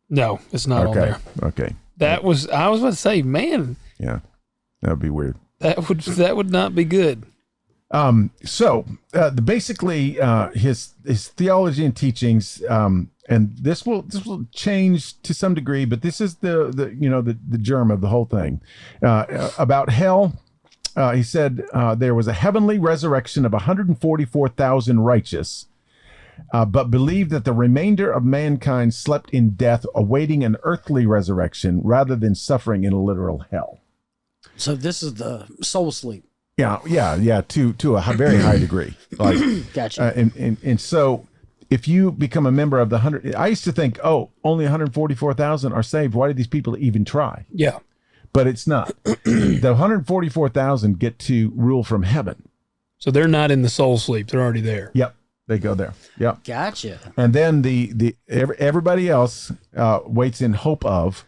No, it's not on there. Okay. I was about to say, man. Yeah, that would be weird. That would not be good. So basically his theology and teachings, and this will change to some degree, but this is the germ of the whole thing. About hell, he said there was a heavenly resurrection of 144,000 righteous, but believed that the remainder of mankind slept in death, awaiting an earthly resurrection rather than suffering in a literal hell. So this is the soul sleep. Yeah, to a very high degree. Like, gotcha. And so, if you become a member of the 100, I used to think, only 144,000 are saved. Why did these people even try? Yeah, but it's not. The 144,000 get to rule from heaven. So they're not in the soul sleep; they're already there. Yep, they go there. Yep, gotcha. And then everybody else waits in hope of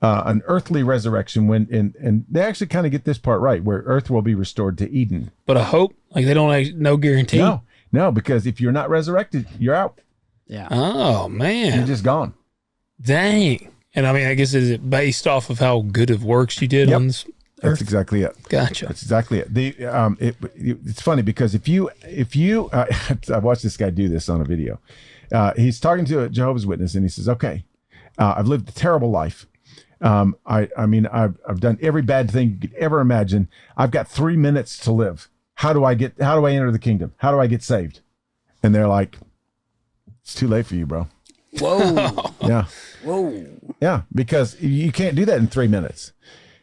an earthly resurrection and they actually kind of get this part right, where earth will be restored to Eden. But a hope, like they don't no guarantee. No, because if you're not resurrected, you're out. Yeah. Oh man, you're just gone. Dang. And I mean, I guess is it based off of how good of works you did on this earth? That's exactly it. Gotcha. That's exactly it. It's funny because if you I watched this guy do this on a video. He's talking to a Jehovah's Witness and he says, "Okay, I've lived a terrible life. I mean, I've done every bad thing you could ever imagine. I've got 3 minutes to live. How do I enter the kingdom? How do I get saved?" And they're like, "It's too late for you, bro." Whoa. Yeah. Whoa. Yeah. Because you can't do that in 3 minutes,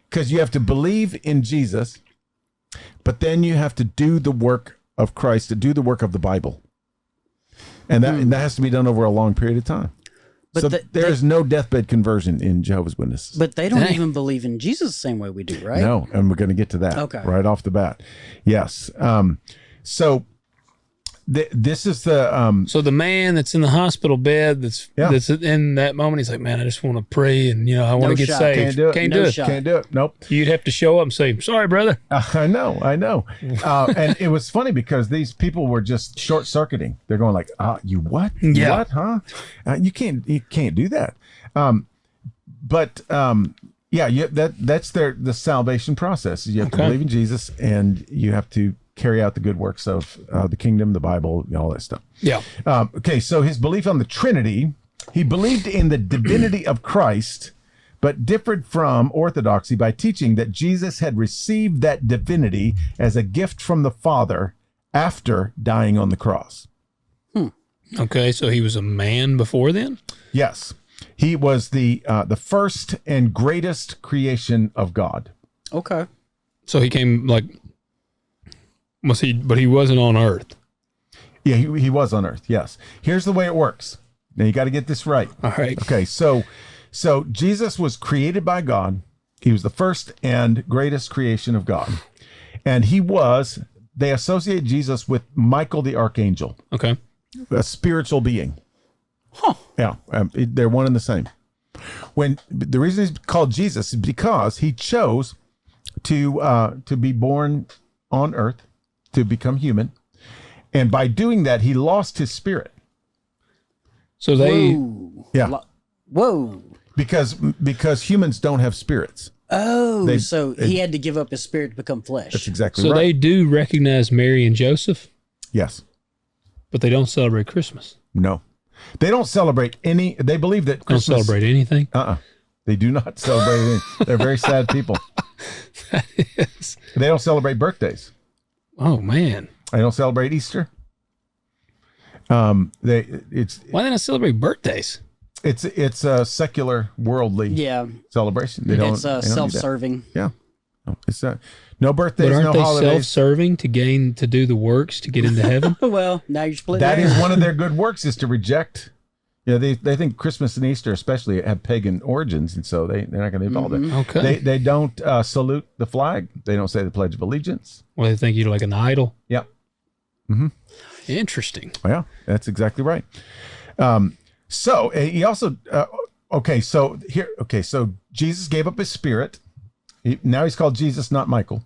because you have to believe in Jesus, but then you have to do the work of Christ, to do the work of the Bible. And that has to be done over a long period of time. But so there is no deathbed conversion in Jehovah's Witnesses. But they don't even believe in Jesus the same way we do, right? No, and we're going to get to that right off the bat. Yes. So this is the... so the man that's in the hospital bed that's in that moment, he's like, man, I just want to pray and, I want to get saved. Can't do it. Can't do it. Nope. You'd have to show up and say, sorry, brother. I know. And it was funny because these people were just short-circuiting. They're going like, you what? You what, huh? You can't do that. But that's the salvation process. You have to believe in Jesus, and you have to carry out the good works of the kingdom, the Bible, all that stuff. Yeah. Okay, so his belief on the Trinity, he believed in the divinity of Christ, but differed from orthodoxy by teaching that Jesus had received that divinity as a gift from the Father after dying on the cross. Okay, so he was a man before then? Yes. He was the first and greatest creation of God. Okay. So he came like, but he wasn't on earth. Yeah, he was on earth, yes. Here's the way it works. Now you got to get this right. All right. Okay, so Jesus was created by God. He was the first and greatest creation of God. And they associate Jesus with Michael the Archangel, Okay. a spiritual being. Huh. Yeah, they're one and the same. When the reason he's called Jesus is because he chose to be born on earth, to become human. And by doing that, he lost his spirit. So they, Whoa. Yeah. Whoa. Because humans don't have spirits. Oh, so he had to give up his spirit to become flesh. That's exactly so right. they do recognize Mary and Joseph, Yes. but they don't celebrate Christmas. No. They don't celebrate any. They believe that Don't Christmas. celebrate anything. They do not celebrate anything. They're very sad people. That is. They don't celebrate birthdays. Oh man. They don't celebrate Easter. Why they not celebrate birthdays? It's a secular, worldly Yeah. celebration. They don't. It's they don't do that. self-serving. Yeah. No, it's no birthdays, But aren't no they holidays. self-serving to do the works to get into heaven? Well, now you're splitting That hairs. is one of their good works, is to reject. They think Christmas and Easter especially have pagan origins, and so they're not going to involve it. Okay. They don't salute the flag. They don't say the Pledge of Allegiance. Well, they think you're like an idol. Yep. Interesting. Yeah, that's exactly right. So he also so Jesus gave up his spirit. Now he's called Jesus, not Michael.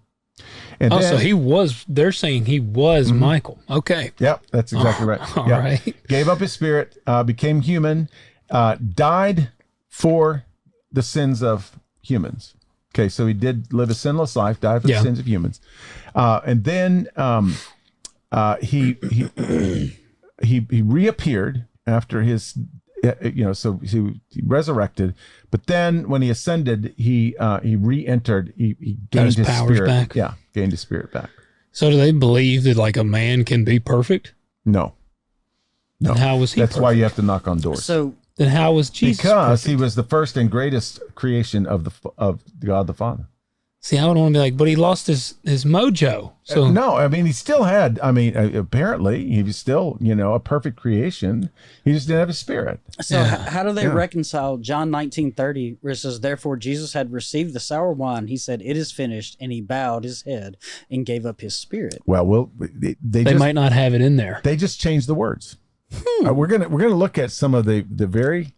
And So he was. They're saying he was Michael. Okay. Yep, that's exactly right. All Yeah. right. Gave up his spirit, became human, died for the sins of humans. Okay, so he did live a sinless life, died for the sins of humans, and then he reappeared after his, so he resurrected. But then when he ascended, he re-entered. He gained his powers spirit back. Yeah, gained his spirit back. So do they believe that like a man can be perfect? No, Then how was he? that's perfect? why you have to knock on doors. So Then how was Jesus? Because perfect? he was the first and greatest creation of God the Father. See, I would want to be like, but he lost his mojo. So No, I mean, he still had, apparently he was still, a perfect creation. He just didn't have his spirit. So how do they reconcile John 19:30, where it says, "Therefore Jesus had received the sour wine. He said, 'It is finished,' and he bowed his head and gave up his spirit." Well, they might not have it in there. They just changed the words. We're gonna look at some of the very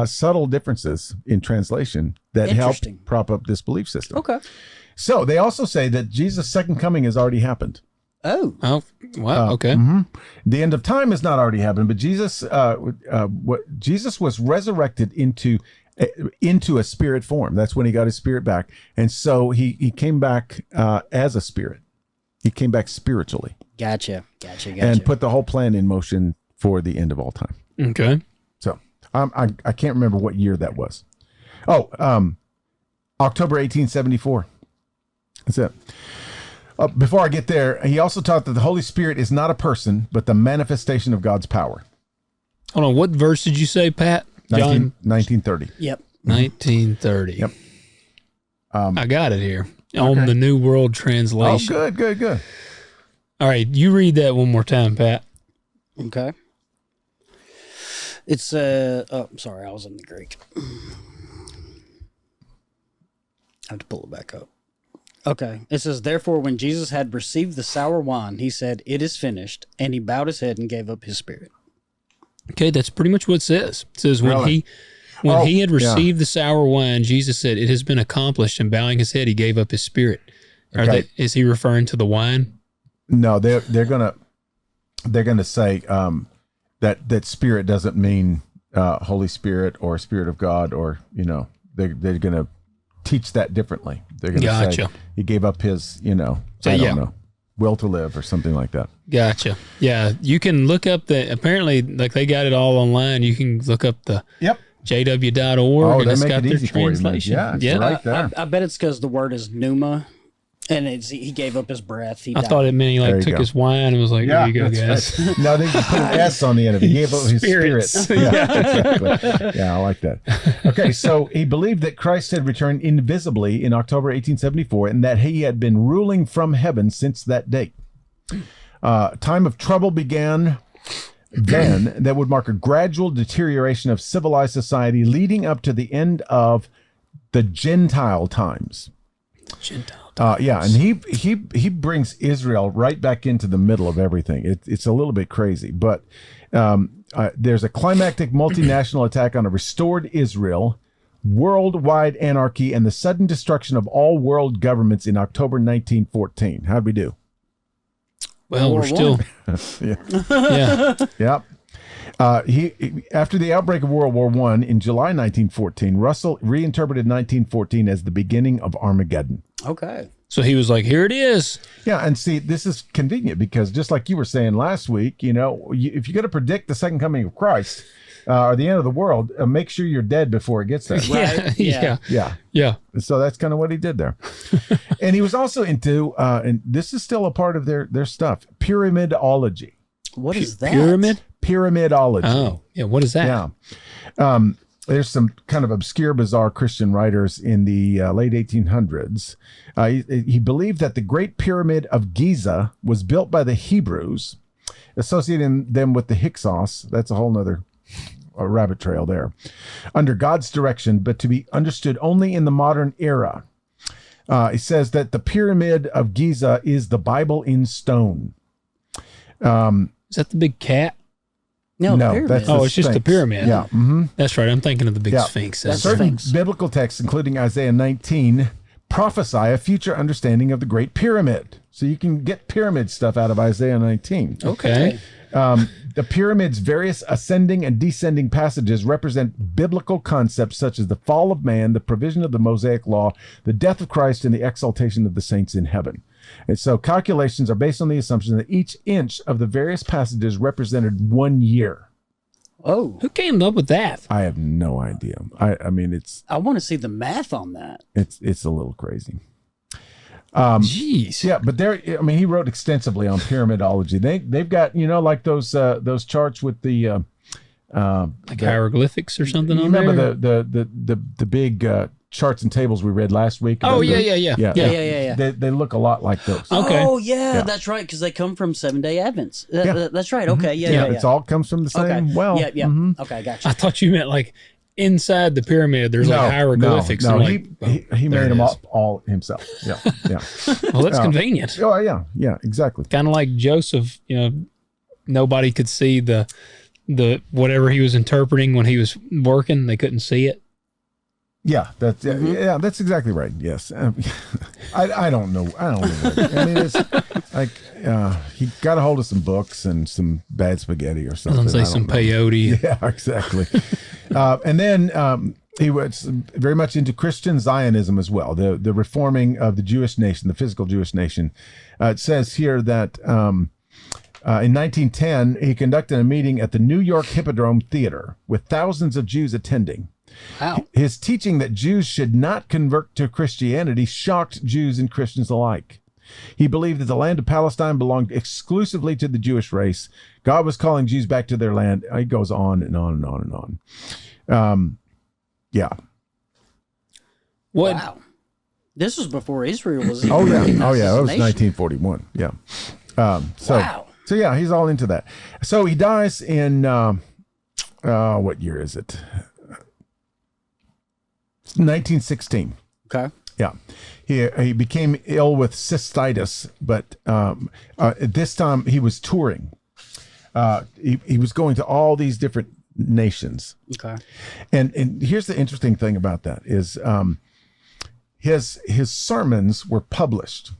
subtle differences in translation that help Interesting. prop up this belief system. Okay. So they also say that Jesus' second coming has already happened. Oh. Oh, wow. Okay. The end of time has not already happened, but Jesus was resurrected into a spirit form. That's when he got his spirit back, and so he came back as a spirit. He came back spiritually Gotcha. and put the whole plan in motion for the end of all time. Okay. So I can't remember what year that was. October 1874. That's it. Before I get there, he also taught that the Holy Spirit is not a person, but the manifestation of God's power. Hold on. What verse did you say, Pat? John 1930. Yep. 1930. Yep. I got it here on the New World Oh, Translation. good. All right. You read that one more time, Pat. Okay. It's sorry, I was in the Greek. I have to pull it back up. Okay. It says, "Therefore, when Jesus had received the sour wine, he said, 'It is finished,' and he bowed his head and gave up his spirit." Okay, that's pretty much what it says. It says when Really? he had received the sour wine, Jesus said, "It has been accomplished," and bowing his head, he gave up his spirit. Is he referring to the wine? No, they're gonna say that spirit doesn't mean Holy Spirit or Spirit of God, or they're gonna teach that differently. They're gonna say he gave up his I don't know, will to live or something like that. Gotcha. Yeah, you can look up apparently, like they got it all online. You can look up the JW.org, Oh, and they it's make got it their easy for you, man. translation. Yeah, it's right there. I bet it's because the word is pneuma, and he gave up his breath. He I died. thought it meant he There you took go. his wine and was like, "There you go, that's guys." right. No, they put an S on the end of it. He gave up his Spirits. spirits. Yeah, exactly. Yeah, I like that. Okay, so he believed that Christ had returned invisibly in October 1874 and that he had been ruling from heaven since that date. Time of trouble began then that would mark a gradual deterioration of civilized society leading up to the end of the Gentile times. Yeah, and he brings Israel right back into the middle of everything. It's a little bit crazy, but there's a climactic multinational attack on a restored Israel, worldwide anarchy, and the sudden destruction of all world governments in October 1914. How'd we do? Well, we're still, yeah. Yep. After the outbreak of World War I in July 1914, Russell reinterpreted 1914 as the beginning of Armageddon. Okay. So he was like, "Here it is." Yeah, and see, this is convenient because just like you were saying last week, if you're going to predict the second coming of Christ or the end of the world, make sure you're dead before it gets there. Right. Yeah. So that's kind of what he did there. And he was also into, and this is still a part of their stuff, pyramidology. What is that? Pyramid? Pyramidology. Oh, yeah. What is that? Yeah. There's some kind of obscure, bizarre Christian writers in the late 1800s. He believed that the Great Pyramid of Giza was built by the Hebrews, associating them with the Hyksos. That's a whole nother rabbit trail there. Under God's direction, but to be understood only in the modern era. He says that the Pyramid of Giza is the Bible in stone. Is that the big cat? No, that's it's just the Sphinx. pyramid. Yeah. Mm-hmm. That's right. I'm thinking of the big Yeah. Sphinx. That's Certain Sphinx. biblical texts, including Isaiah 19, prophesy a future understanding of the Great Pyramid. So you can get pyramid stuff out of Isaiah 19. Okay. The pyramid's various ascending and descending passages represent biblical concepts such as the fall of man, the provision of the Mosaic law, the death of Christ, and the exaltation of the saints in heaven. And so calculations are based on the assumption that each inch of the various passages represented 1 year. Oh, Who came up with that? I have no idea. I mean, I want to see the math on that. it's a little crazy. Jeez. Yeah, but he wrote extensively on pyramidology. They've got, like those charts with the Like hieroglyphics or something you on remember there? the big charts and tables we read last week? Oh, about yeah. They look a lot like those. Okay. Oh, yeah, Yeah. that's right, because they come from 7-day Advents. Yeah. That's right. Okay, yeah. It all comes from the same Okay. well. Yeah. Mhm. Okay, gotcha. I thought you meant like inside the pyramid, there's like hieroglyphics. No, and he there made it them is. all himself. Yeah, yeah. Well, that's convenient. Oh, yeah, exactly. Kind of like Joseph, nobody could see the whatever he was interpreting when he was working. They couldn't see it. Yeah, that's that's exactly right. Yes, I don't know. I mean, it's like he got a hold of some books and some bad spaghetti or I something. was going to say some peyote. Yeah, exactly. And then he was very much into Christian Zionism as well, the reforming of the Jewish nation, the physical Jewish nation. It says here that in 1910, he conducted a meeting at the New York Hippodrome Theater with thousands of Jews attending. Wow. His teaching that Jews should not convert to Christianity shocked Jews and Christians alike. He believed that the land of Palestine belonged exclusively to the Jewish race. God was calling Jews back to their land. He goes on and on and on and on. Yeah. What? Wow. This was before Israel was. Oh yeah. even Oh yeah. It was nation. 1941. Yeah. Wow. So yeah, he's all into that. So he dies in what year is it? 1916. Okay. Yeah. He became ill with cystitis, but at this time he was touring. He was going to all these different nations. Okay. And here's the interesting thing about that is his sermons were published.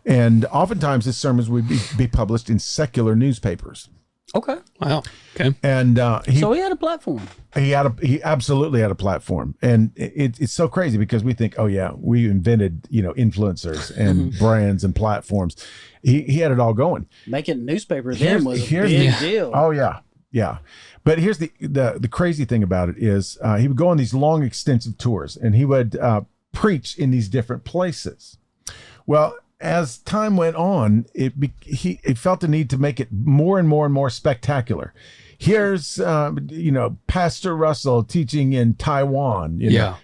And oftentimes his sermons would be published in secular newspapers. Okay. Wow. Okay. And So he had a platform. he absolutely had a platform. And it's so crazy because we think, oh yeah, we invented, influencers and brands and platforms. He had it all going. Making newspaper then was a big deal. Oh yeah. Yeah. But here's the crazy thing about it is he would go on these long, extensive tours, and he would preach in these different places. Well, as time went on, he felt the need to make it more and more and more spectacular. Here's, Pastor Russell teaching in Taiwan,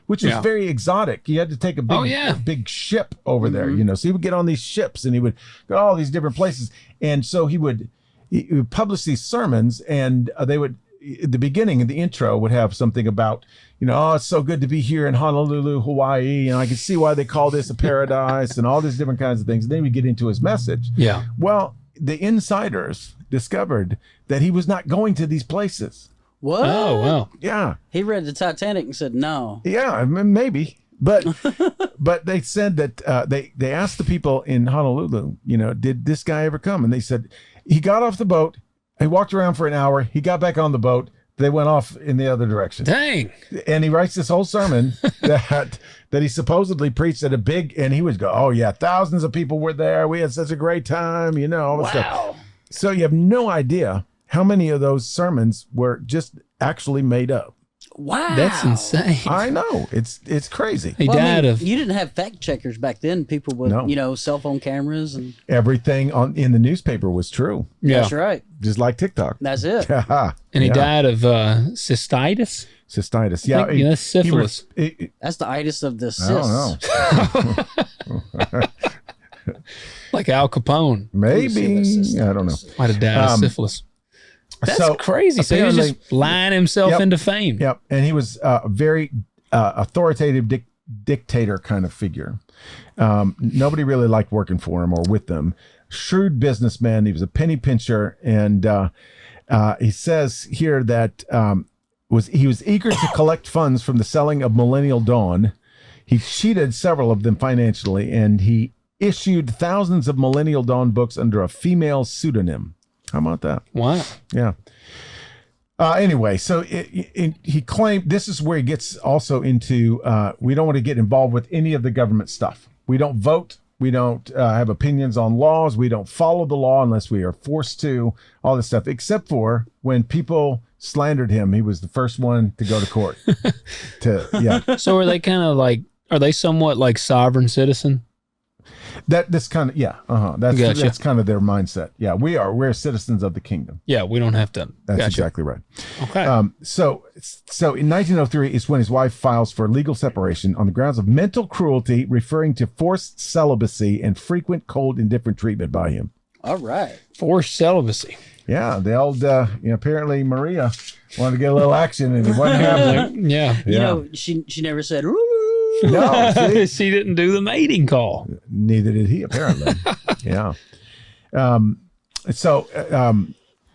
which was very exotic. You had to take a big ship over there, So he would get on these ships and he would go to all these different places. And so he would publish these sermons, and they would, at the beginning, the intro would have something about, it's so good to be here in Honolulu, Hawaii, and I can see why they call this a paradise, and all these different kinds of things. And then we get into his message. Yeah. Well, the insiders discovered that he was not going to these places. What? Oh, wow. Yeah. He read the Titanic and said no. Yeah, maybe. But but they said that they asked the people in Honolulu, did this guy ever come? And they said he got off the boat, he walked around for an hour, he got back on the boat, they went off in the other direction. Dang. And he writes this whole sermon that he supposedly preached at a big, and he would go, oh yeah, thousands of people were there, we had such a great time, all that stuff. So you have no idea how many of those sermons were just actually made up. Wow. That's insane. I know. It's crazy. He died of... You didn't have fact checkers back then. People with, cell phone cameras and... Everything in the newspaper was true. Yeah. That's right. Just like TikTok. That's it. And he died of cystitis? Cystitis. Yeah. Syphilis. That's the itis of the cysts. I don't know. Like Al Capone. Maybe. I don't know. Might have died of syphilis. That's crazy. So he was just lying himself into fame. Yep. And he was a very authoritative dictator kind of figure. Nobody really liked working for him or with them. Shrewd businessman. He was a penny pincher. And he says here that he was eager to collect funds from the selling of Millennial Dawn. He cheated several of them financially, and he issued thousands of Millennial Dawn books under a female pseudonym. How about that? Wow. Yeah. Anyway, so he claimed, this is where he gets also into, we don't want to get involved with any of the government stuff. We don't vote. We don't have opinions on laws. We don't follow the law unless we are forced to, all this stuff, except for when people slandered him. He was the first one to go to court. So are they kind of like, are they somewhat like sovereign citizen? That's kind of that's kind of their mindset. Yeah, we're citizens of the kingdom. Yeah, we don't have to. That's exactly right. Okay. So in 1903 is when his wife files for legal separation on the grounds of mental cruelty, referring to forced celibacy and frequent cold, indifferent treatment by him. All right, forced celibacy. Yeah, the old apparently Maria wanted to get a little action and it wasn't happening. Yeah. She never said. Ooh. No, she didn't do the mating call. Neither did he, apparently. Yeah.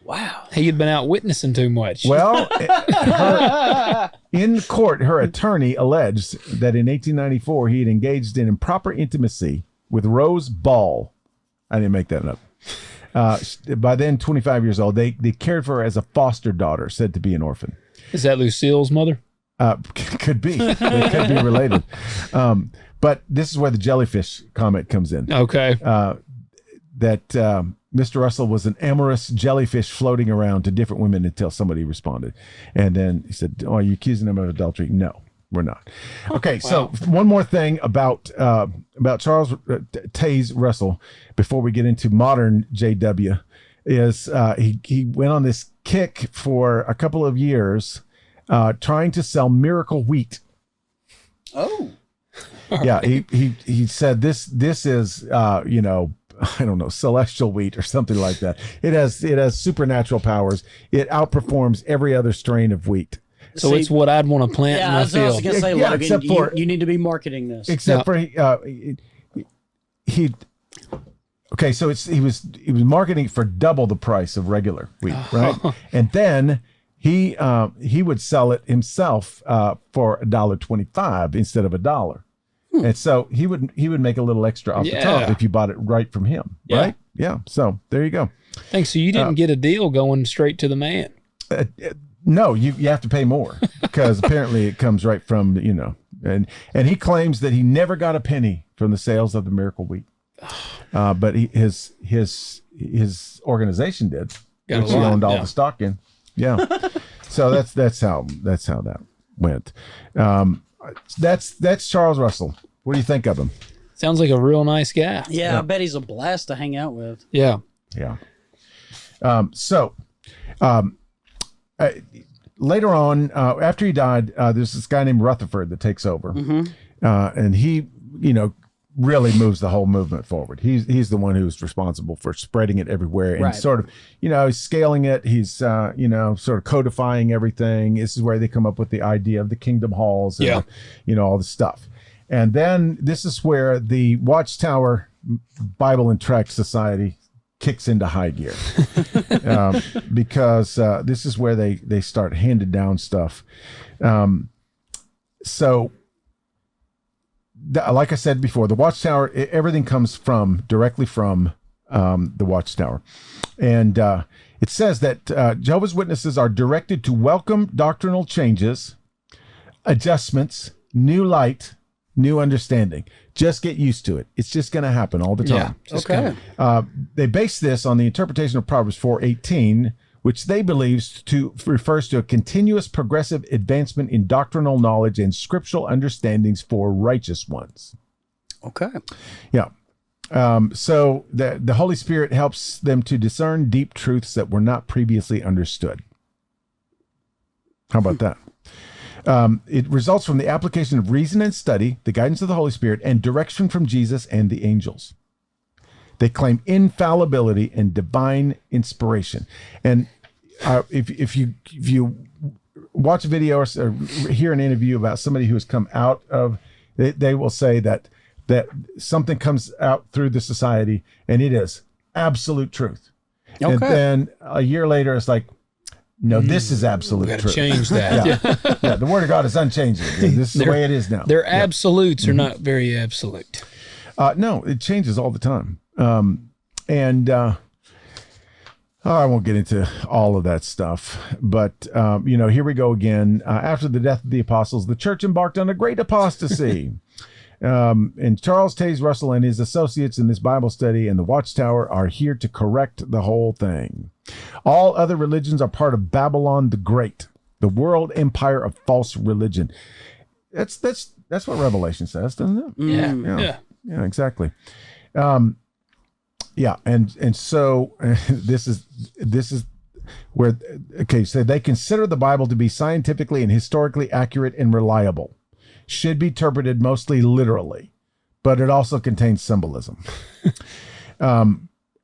Wow. He had been out witnessing too much. Well, in court, her attorney alleged that in 1894 he had engaged in improper intimacy with Rose Ball. I didn't make that up. By then, 25 years old, they cared for her as a foster daughter, said to be an orphan. Is that Lucille's mother? Could be. They could be related. But this is where the jellyfish comment comes in. Okay. That Mr. Russell was an amorous jellyfish floating around to different women until somebody responded. And then he said, "Oh, are you accusing them of adultery?" No, we're not. Okay, So one more thing about Charles Taze Russell before we get into modern JW is he went on this kick for a couple of years trying to sell miracle wheat. Oh, yeah. He said this is I don't know, celestial wheat or something like that. It has supernatural powers. It outperforms every other strain of wheat. So it's what I'd want to plant in my field. I was going to say, Logan, except for, you need to be marketing this. Except for he. Okay, so he was marketing for double the price of regular wheat, right? And then he would sell it himself for $1.25 instead of $1. And so he would make a little extra off the top if you bought it right from him, right? Yeah. So there you go. Thanks. So you didn't get a deal going straight to the man. No, you have to pay more because apparently it comes right from and he claims that he never got a penny from the sales of the miracle wheat, but his organization did, which he owned all the stock in. Yeah. So that's how that went. That's Charles Russell. What do you think of him? Sounds like a real nice guy. Yeah, I bet he's a blast to hang out with. Yeah. Yeah. Later on, after he died, there's this guy named Rutherford that takes over, and he, really moves the whole movement forward. He's the one who's responsible for spreading it everywhere and sort of, he's scaling it. He's, sort of codifying everything. This is where they come up with the idea of the kingdom halls and, all the stuff. And then this is where the Watchtower Bible and Tract Society kicks into high gear, because this is where they start handed down stuff. Like I said before, the Watchtower, everything comes directly from the Watchtower. And it says that Jehovah's Witnesses are directed to welcome doctrinal changes, adjustments, new light, new understanding. Just get used to it. It's just going to happen all the time. Okay. They base this on the interpretation of Proverbs 4:18, which they believe refers to a continuous progressive advancement in doctrinal knowledge and scriptural understandings for righteous ones. Okay. Yeah. So the Holy Spirit helps them to discern deep truths that were not previously understood. How about that? It results from the application of reason and study, the guidance of the Holy Spirit, and direction from Jesus and the angels. They claim infallibility and divine inspiration. And if you watch a video or hear an interview about somebody who has come out of, they will say that something comes out through the society and it is absolute truth. Okay. And then a year later, it's like, no, this is absolute truth. Change that. Yeah, the Word of God is unchanging. This is the way it is now. Their absolutes are not very absolute. No, it changes all the time. I won't get into all of that stuff, but here we go again. After the death of the apostles, the church embarked on a great apostasy. And Charles Taze Russell and his associates in this Bible study and the Watchtower are here to correct the whole thing. All other religions are part of Babylon the Great, the world empire of false religion. That's what Revelation says, doesn't it? Yeah, exactly. And so this is where, so they consider the Bible to be scientifically and historically accurate and reliable. Should be interpreted mostly literally, but it also contains symbolism.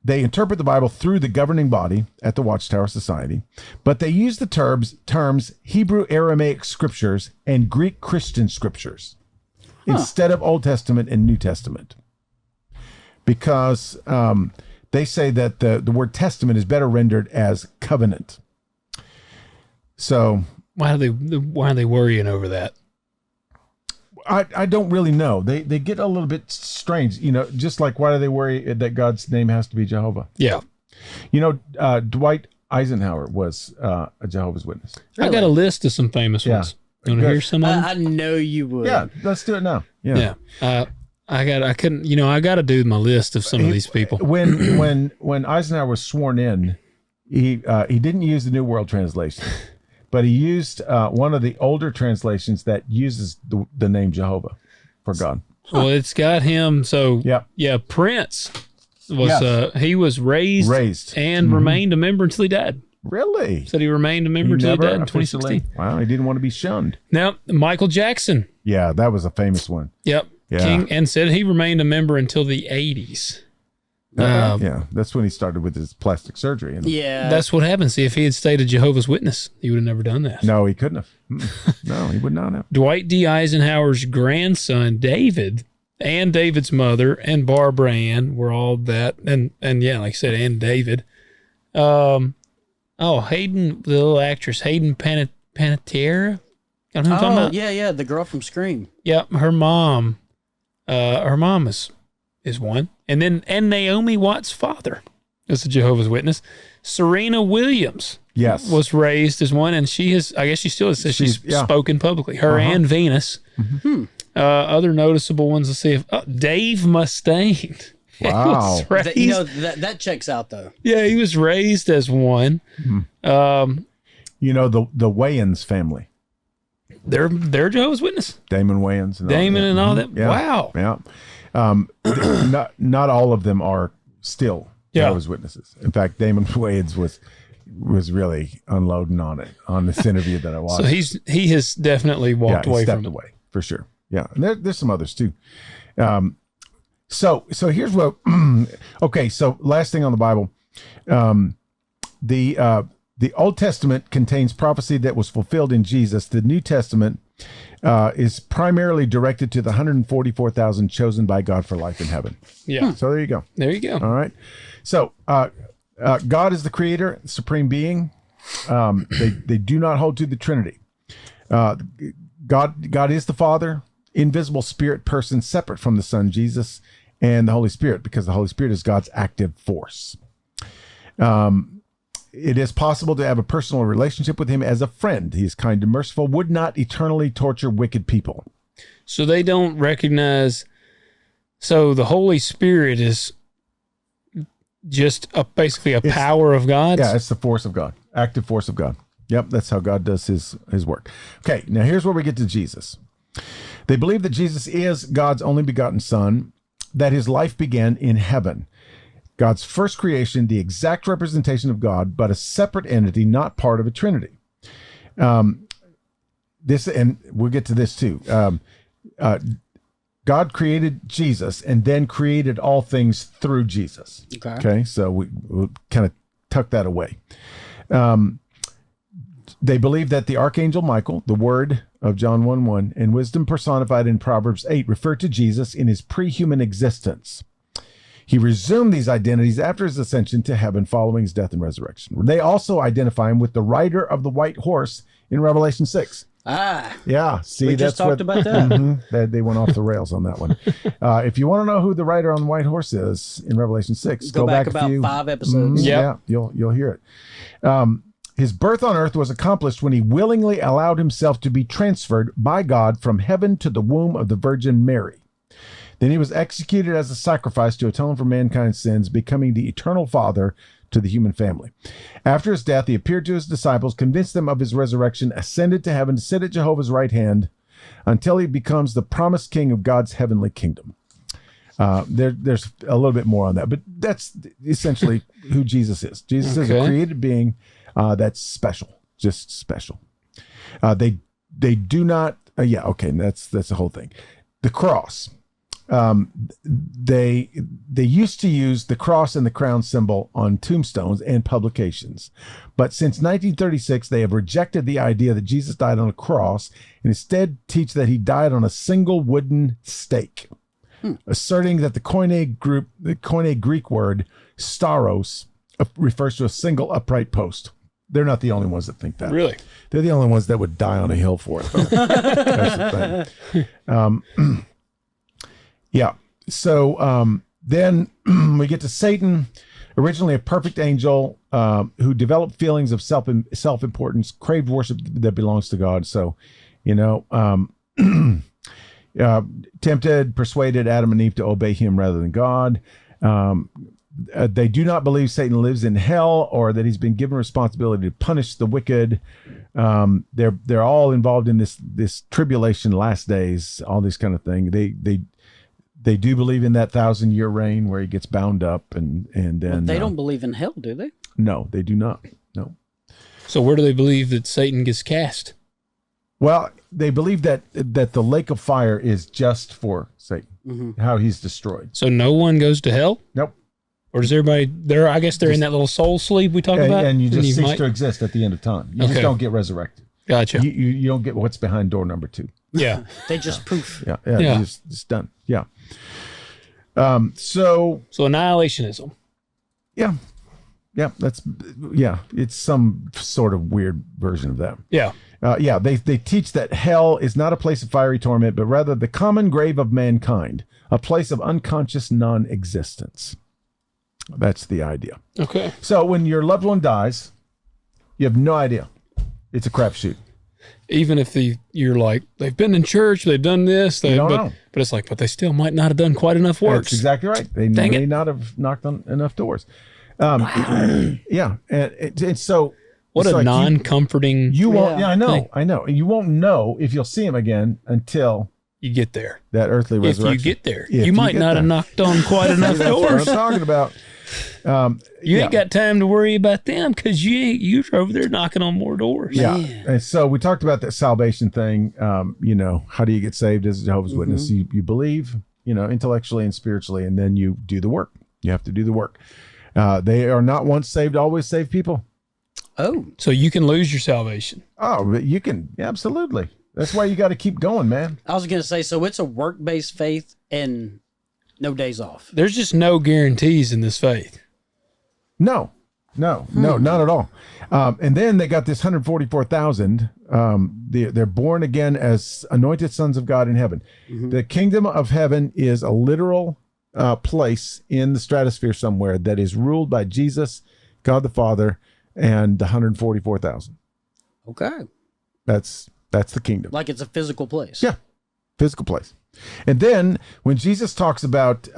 They interpret the Bible through the governing body at the Watchtower Society, but they use the terms Hebrew Aramaic scriptures and Greek Christian scriptures instead of Old Testament and New Testament, because they say that the word testament is better rendered as covenant. So why are they worrying over that? I don't really know. They get a little bit strange, just like why do they worry that God's name has to be Jehovah? Yeah. Dwight Eisenhower was a Jehovah's Witness. Really? I got a list of some famous ones. You want to hear some of them? I know you would. Yeah, let's do it now. Yeah. I got to do my list of some of these people. When Eisenhower was sworn in, he didn't use the New World Translation. But he used one of the older translations that uses the name Jehovah for God. Well, it's got him. So Prince was he was raised and remained a member until he died. Really? Said he remained a member until he died in 2016. Wow, he didn't want to be shunned. Now, Michael Jackson. Yeah, that was a famous one. Yep. Yeah. King, and said he remained a member until the 80s. That's when he started with his plastic surgery. That's what happened. See, if he had stayed a Jehovah's Witness, he would have never done that. No, he couldn't have. No, he would not have. Dwight D. Eisenhower's grandson, David, and David's mother, and Barbara Ann were all that. And like I said, and David. Hayden, the little actress, Hayden Panettiere. You know who I'm talking about? Yeah, the girl from Scream. Yep, her mom is one. And Naomi Watts' father is a Jehovah's Witness. Serena Williams was raised as one, and she has, I guess she still is, she's spoken publicly. Her and Venus. Mm-hmm. Other noticeable ones, let's see if Dave Mustaine. Wow. That checks out though. Yeah, he was raised as one. Mm-hmm. You know, the Wayans family. They're Jehovah's Witness. Damon Wayans. And Damon and all that. Yeah. Wow. Yeah. Not all of them are still Yeah. Jehovah's Witnesses. In fact, Damon Wayans was really unloading on it on this interview that I watched. So he has definitely walked away stepped from it. away for sure. Yeah, and there's some others too. So here's what. Okay, so last thing on the Bible, the Old Testament contains prophecy that was fulfilled in Jesus. The New Testament is primarily directed to the 144,000 chosen by God for life in heaven. Yeah. So there you go. There you go. All right. So God is the creator, supreme being. They do not hold to the Trinity. God is the Father, invisible spirit person, separate from the Son, Jesus, and the Holy Spirit, because the Holy Spirit is God's active force. It is possible to have a personal relationship with him as a friend. He is kind and merciful, would not eternally torture wicked people. So they don't recognize. So the Holy Spirit is just basically a power of God. Yeah, it's the force of God, active force of God. Yep, that's how God does his work. Okay, now here's where we get to Jesus. They believe that Jesus is God's only begotten Son, that his life began in heaven. God's first creation, the exact representation of God, but a separate entity, not part of a Trinity. This, and we'll get to this too. God created Jesus and then created all things through Jesus. Okay, so we'll kind of tuck that away. They believe that the Archangel Michael, the Word of John 1:1, and wisdom personified in Proverbs 8 refer to Jesus in his pre-human existence. He resumed these identities after his ascension to heaven following his death and resurrection. They also identify him with the rider of the white horse in Revelation 6. Yeah, see, we just talked about that. They went off the rails on that one. If you want to know who the rider on the white horse is in Revelation 6, go back about 5 episodes. Yeah, you'll hear it. His birth on earth was accomplished when he willingly allowed himself to be transferred by God from heaven to the womb of the Virgin Mary. Then he was executed as a sacrifice to atone for mankind's sins, becoming the eternal Father to the human family. After his death, he appeared to his disciples, convinced them of his resurrection, ascended to heaven to sit at Jehovah's right hand until he becomes the promised king of God's heavenly kingdom. There's a little bit more on that, but that's essentially who Jesus is. Jesus is a created being that's special, just special. They do not. That's the whole thing. The cross. They used to use the cross and the crown symbol on tombstones and publications, but since 1936 they have rejected the idea that Jesus died on a cross and instead teach that he died on a single wooden stake, asserting that the Koine Greek word staros refers to a single upright post. They're not the only ones that think that. Really, they're the only ones that would die on a hill for it. That's the thing. Yeah. So then we get to Satan, originally a perfect angel who developed feelings of self-importance, craved worship that belongs to God. So, tempted, persuaded Adam and Eve to obey him rather than God. They do not believe Satan lives in hell or that he's been given responsibility to punish the wicked. They're all involved in this tribulation, last days, all this kind of thing. They do believe in that 1,000-year reign where he gets bound up and then they don't believe in hell, do they? No, they do not. No. So where do they believe that Satan gets cast? Well, they believe that the lake of fire is just for Satan, how he's destroyed. So no one goes to hell? Nope. Or does everybody there? I guess they're in that little soul sleep we talk about, and you just cease to exist at the end of time. You just don't get resurrected. Gotcha. You don't get what's behind door number 2. Yeah. They just poof. Yeah. It's done. Yeah. So annihilationism. Yeah. It's some sort of weird version of that. Yeah. They teach that hell is not a place of fiery torment, but rather the common grave of mankind, a place of unconscious non-existence. That's the idea. Okay. So when your loved one dies, you have no idea. It's a crapshoot. Even if you're like, they've been in church, they've done this, you don't know. But it's like, but they still might not have done quite enough work. That's exactly right. They may not have knocked on enough doors. Yeah. And so What It's a like non-comforting You won't. Yeah, thing. I know. You won't know if you'll see him again until You get there. that earthly If resurrection. you get there. If You might get not there. have knocked on quite enough That's what I'm doors. talking about. You ain't got time to worry about them because you're over there knocking on more doors. Yeah. Man. And so we talked about that salvation thing. How do you get saved as a Jehovah's Witness? Mm-hmm. You believe, intellectually and spiritually, and then you do the work. You have to do the work. They are not once saved, always saved people. Oh, So you can lose your salvation. Oh, but you can. Yeah, absolutely. That's why you got to keep going, man. I was going to say, so it's a work-based faith and no days off. There's just no guarantees in this faith. No, not at all. And then they got this 144,000. They're born again as anointed sons of God in heaven. The kingdom of heaven is a literal place in the stratosphere somewhere that is ruled by Jesus, God the Father, and the 144,000. Okay. That's the kingdom. Like it's a physical place. Yeah, physical place. And then when Jesus talks about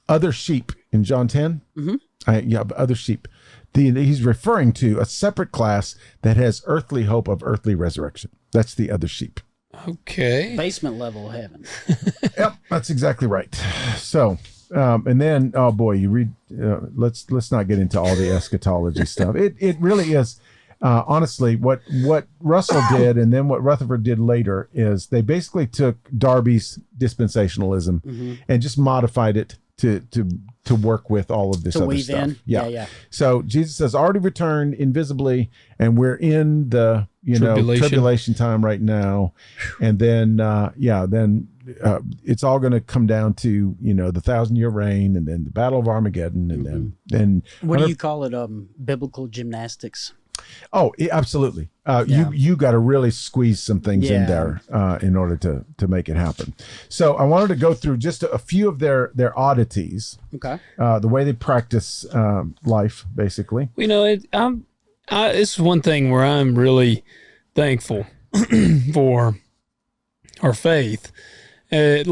other sheep in John 10, other sheep, he's referring to a separate class that has earthly hope of earthly resurrection. That's the other sheep. Okay. Basement level heaven. Yep, that's exactly right. So, and then, oh boy, you read. Let's not get into all the eschatology stuff. It really is. Honestly, what Russell did and then what Rutherford did later is they basically took Darby's dispensationalism and just modified it to work with all of this To other weave stuff. in? Yeah. So Jesus has already returned invisibly, and we're in the tribulation time right now, and then it's all going to come down to the 1,000-year reign, and then the Battle of Armageddon, and then What do you call it? Biblical gymnastics. Oh, absolutely. You got to really squeeze some things in there in order to make it happen. So I wanted to go through just a few of their oddities. Okay. The way they practice life, basically. It's one thing where I'm really thankful for our faith. I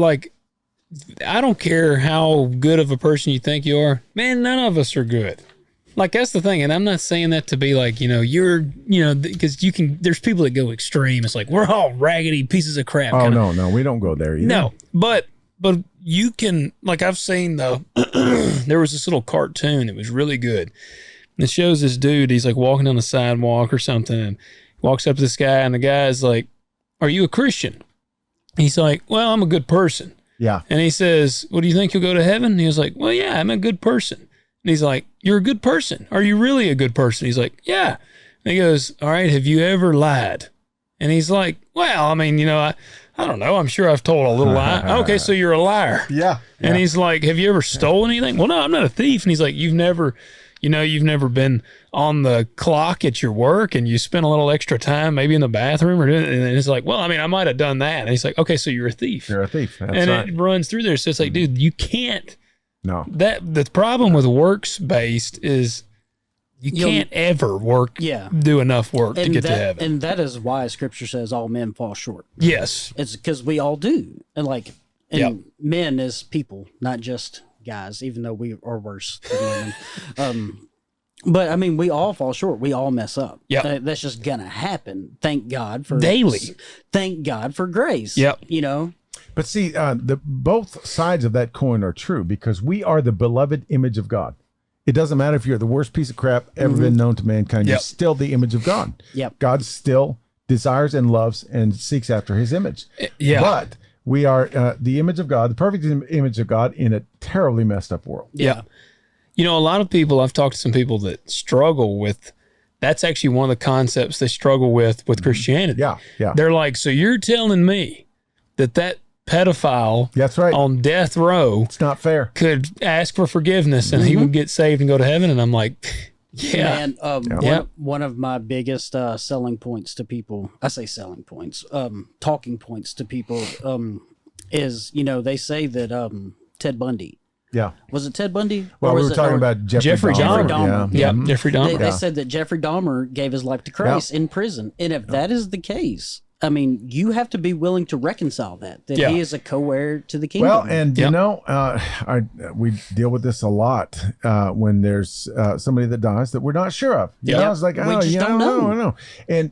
don't care how good of a person you think you are, man. None of us are good. Like, that's the thing. And I'm not saying that to be like, because there's people that go extreme. It's like, we're all raggedy pieces of crap. Oh, no, we don't go there either. No, but you can, like, I've seen there was this little cartoon. It was really good. And it shows this dude, he's like walking down the sidewalk or something, and walks up to this guy, and the guy's like, "Are you a Christian?" He's like, "Well, I'm a good person." Yeah. And he says, "Well, do you think you'll go to heaven?" And he was like, "Well, yeah, I'm a good person." And he's like, "You're a good person. Are you really a good person?" He's like, "Yeah." And he goes, "All right, have you ever lied?" And he's like, "Well, I mean, I don't know. I'm sure I've told a little lie." "Okay, so you're a liar." Yeah. And he's like, "Have you ever stolen anything?" "Well, no, I'm not a thief." And he's like, you've never been on the clock at your work and you spent a little extra time maybe in the bathroom or doing it. And it's like, "Well, I mean, I might have done that." And he's like, "Okay, so you're a thief." You're a thief. That's and right. it runs through there. So it's like, dude, you can't. No. The problem with works based is you can't ever do enough work to get to heaven. And that is why Scripture says all men fall short. Yes. It's because we all do. And men as people, not just guys, even though we are worse than women. But I mean, we all fall short. We all mess up. Yeah. That's just gonna happen. Thank God for daily. Thank God for grace. Yep. But see, both sides of that coin are true because we are the beloved image of God. It doesn't matter if you're the worst piece of crap ever been known to mankind. You're still the image of God. Yep. God still desires and loves and seeks after his image. Yeah. But we are the image of God, the perfect image of God in a terribly messed up world. Yeah. A lot of people, I've talked to some people that struggle with, that's actually one of the concepts they struggle with Christianity. Yeah. Yeah. They're like, so you're telling me that pedophile That's right. on death row It's not fair. could ask for forgiveness and he would get saved and go to heaven? And I'm like, yeah. Man, one of my biggest selling points to people, I say selling points, talking points to people is, they say that Ted Bundy, Yeah. was it Ted Bundy? Well, Or we was were it talking about Jeffrey Dahmer. Dahmer. Yeah. Yeah, Jeffrey Dahmer. They said that Jeffrey Dahmer gave his life to Christ in prison. And if that is the case, I mean, you have to be willing to reconcile that Yeah. he is a co-heir to the kingdom. Well, and you know, we deal with this a lot when there's somebody that dies that we're not sure of. You know, it's like, We just don't I know. don't know.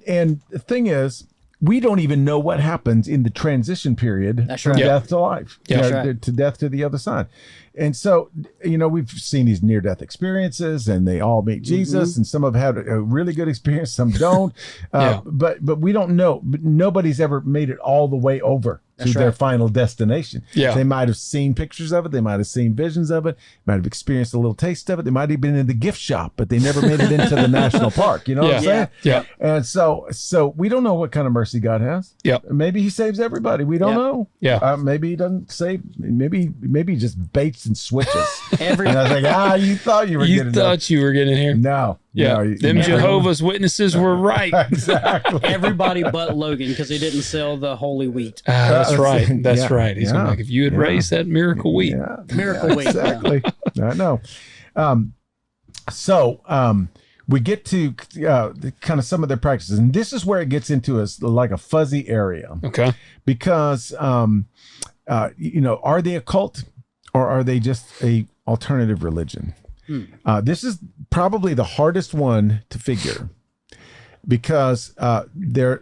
And the thing is, we don't even know what happens in the transition period That's from right. death to life, Yeah. That's right. to death to the other side. And so, you know, we've seen these near-death experiences, and they all meet Jesus, and some have had a really good experience, some don't. Yeah. But we don't know. Nobody's ever made it all the way over to their right. final destination. Yeah. They might have seen pictures of it. They might have seen visions of it. Might have experienced a little taste of it. They might have been in the gift shop, but they never made it into the national park. You know what I'm saying? Yeah. And so we don't know what kind of mercy God has. Yep. Maybe he saves everybody. We don't Yep. know. Yeah. Maybe he doesn't save. Maybe he just baits and switches. Every And I was like, you thought you were You getting thought you were getting here. No. Yeah. No, Them Jehovah's Witnesses were right. Exactly. everybody but Logan, because he didn't sell the holy wheat. That's right. That's Yeah. right. He's Yeah. like, if you had Yeah. raised that miracle wheat. Yeah. Miracle wheat, yeah. Exactly. I know. We get to kind of some of their practices, and this is where it gets into like a fuzzy area, Okay. because you know, are they a cult or are they just a alternative religion? This is probably the hardest one to figure, because we're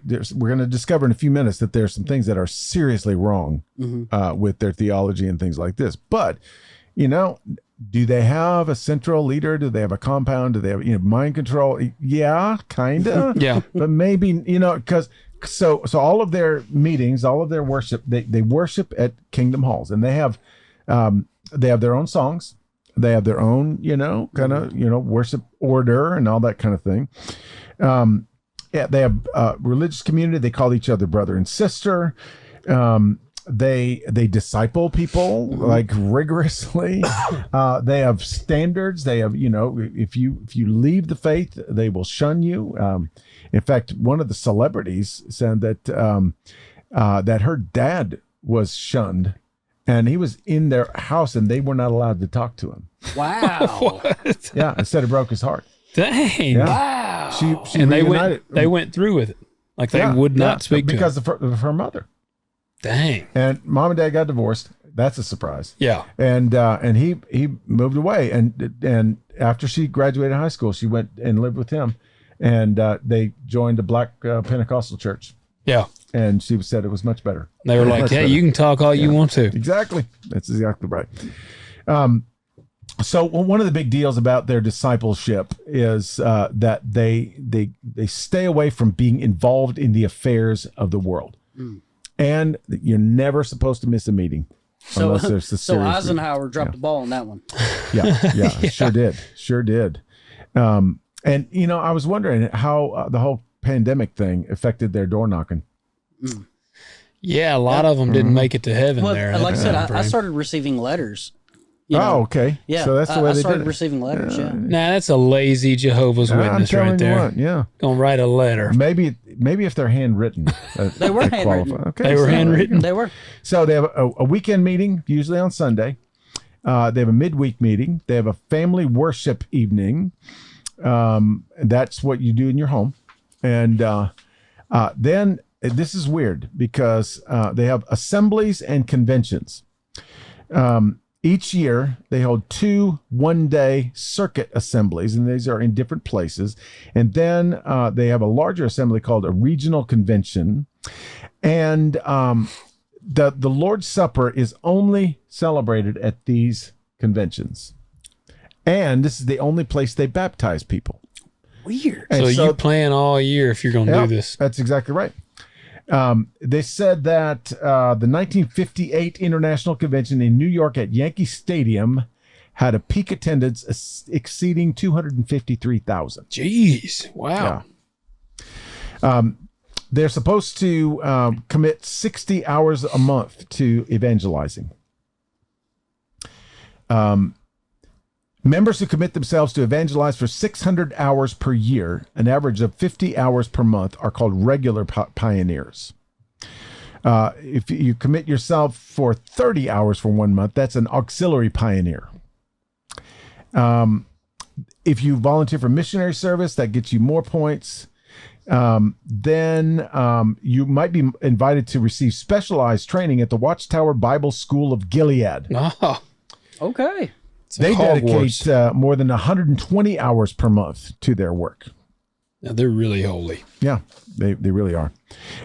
going to discover in a few minutes that there's some things that are seriously wrong with their theology and things like this. But, you know, do they have a central leader? Do they have a compound? Do they have, you know, mind control? Yeah, kind of. Yeah. But maybe, you know, because so all of their meetings, all of their worship, they worship at Kingdom Halls, and they have their own songs. They have their own, you know, kind of, you know, worship order and all that kind of thing. Yeah, they have religious community. They call each other brother and sister. They disciple people like rigorously. They have standards. They have, you know, if you leave the faith, they will shun you. In fact, one of the celebrities said that that her dad was shunned, and he was in their house, and they were not allowed to talk to him. Wow. Yeah, instead it broke his heart. Dang. Yeah. Wow. She And reunited. they went through with it. Like they would not speak to him. because of her mother. Dang. And mom and dad got divorced. That's a surprise. Yeah. And he moved away, and after she graduated high school, she went and lived with him, and they joined a Black Pentecostal church. Yeah. And she said it was much better. They were like, Much yeah, better. you can talk all you want to. Exactly. That's exactly right. So one of the big deals about their discipleship is that they stay away from being involved in the affairs of the world, and you're never supposed to miss a meeting unless there's the So serious reason. Eisenhower dropped the ball on that one. Yeah, sure did. And you know, I was wondering how the whole pandemic thing affected their door knocking. Yeah, a lot of them didn't make it to heaven Well, there. like I said, I Right. started receiving letters. You know? Oh, okay. Yeah. So that's the way I they started did it. receiving letters. Yeah. Nah, that's a lazy Jehovah's I'm Witness telling right you there. what, yeah. Gonna write a letter. Maybe if they're handwritten, They were handwritten. qualify. Okay, They were so- handwritten. They were. So they have a weekend meeting, usually on Sunday. They have a midweek meeting. They have a family worship evening. That's what you do in your home. And then this is weird because they have assemblies and conventions. Each year, they hold 2 one-day circuit assemblies, and these are in different places. And then they have a larger assembly called a regional convention. And the Lord's Supper is only celebrated at these conventions. And this is the only place they baptize people. Weird. And So you plan all year if you're gonna yeah, do this. That's exactly right. They said that the 1958 International Convention in New York at Yankee Stadium had a peak attendance exceeding 253,000. Jeez. Wow. Yeah. They're supposed to commit 60 hours a month to evangelizing. Members who commit themselves to evangelize for 600 hours per year, an average of 50 hours per month, are called regular pioneers. If you commit yourself for 30 hours for 1 month, that's an auxiliary pioneer. If you volunteer for missionary service, that gets you more points. Then you might be invited to receive specialized training at the Watchtower Bible School of Gilead. Oh, Okay. They dedicate more than 120 hours per month to their work. now they're really holy. Yeah, they really are.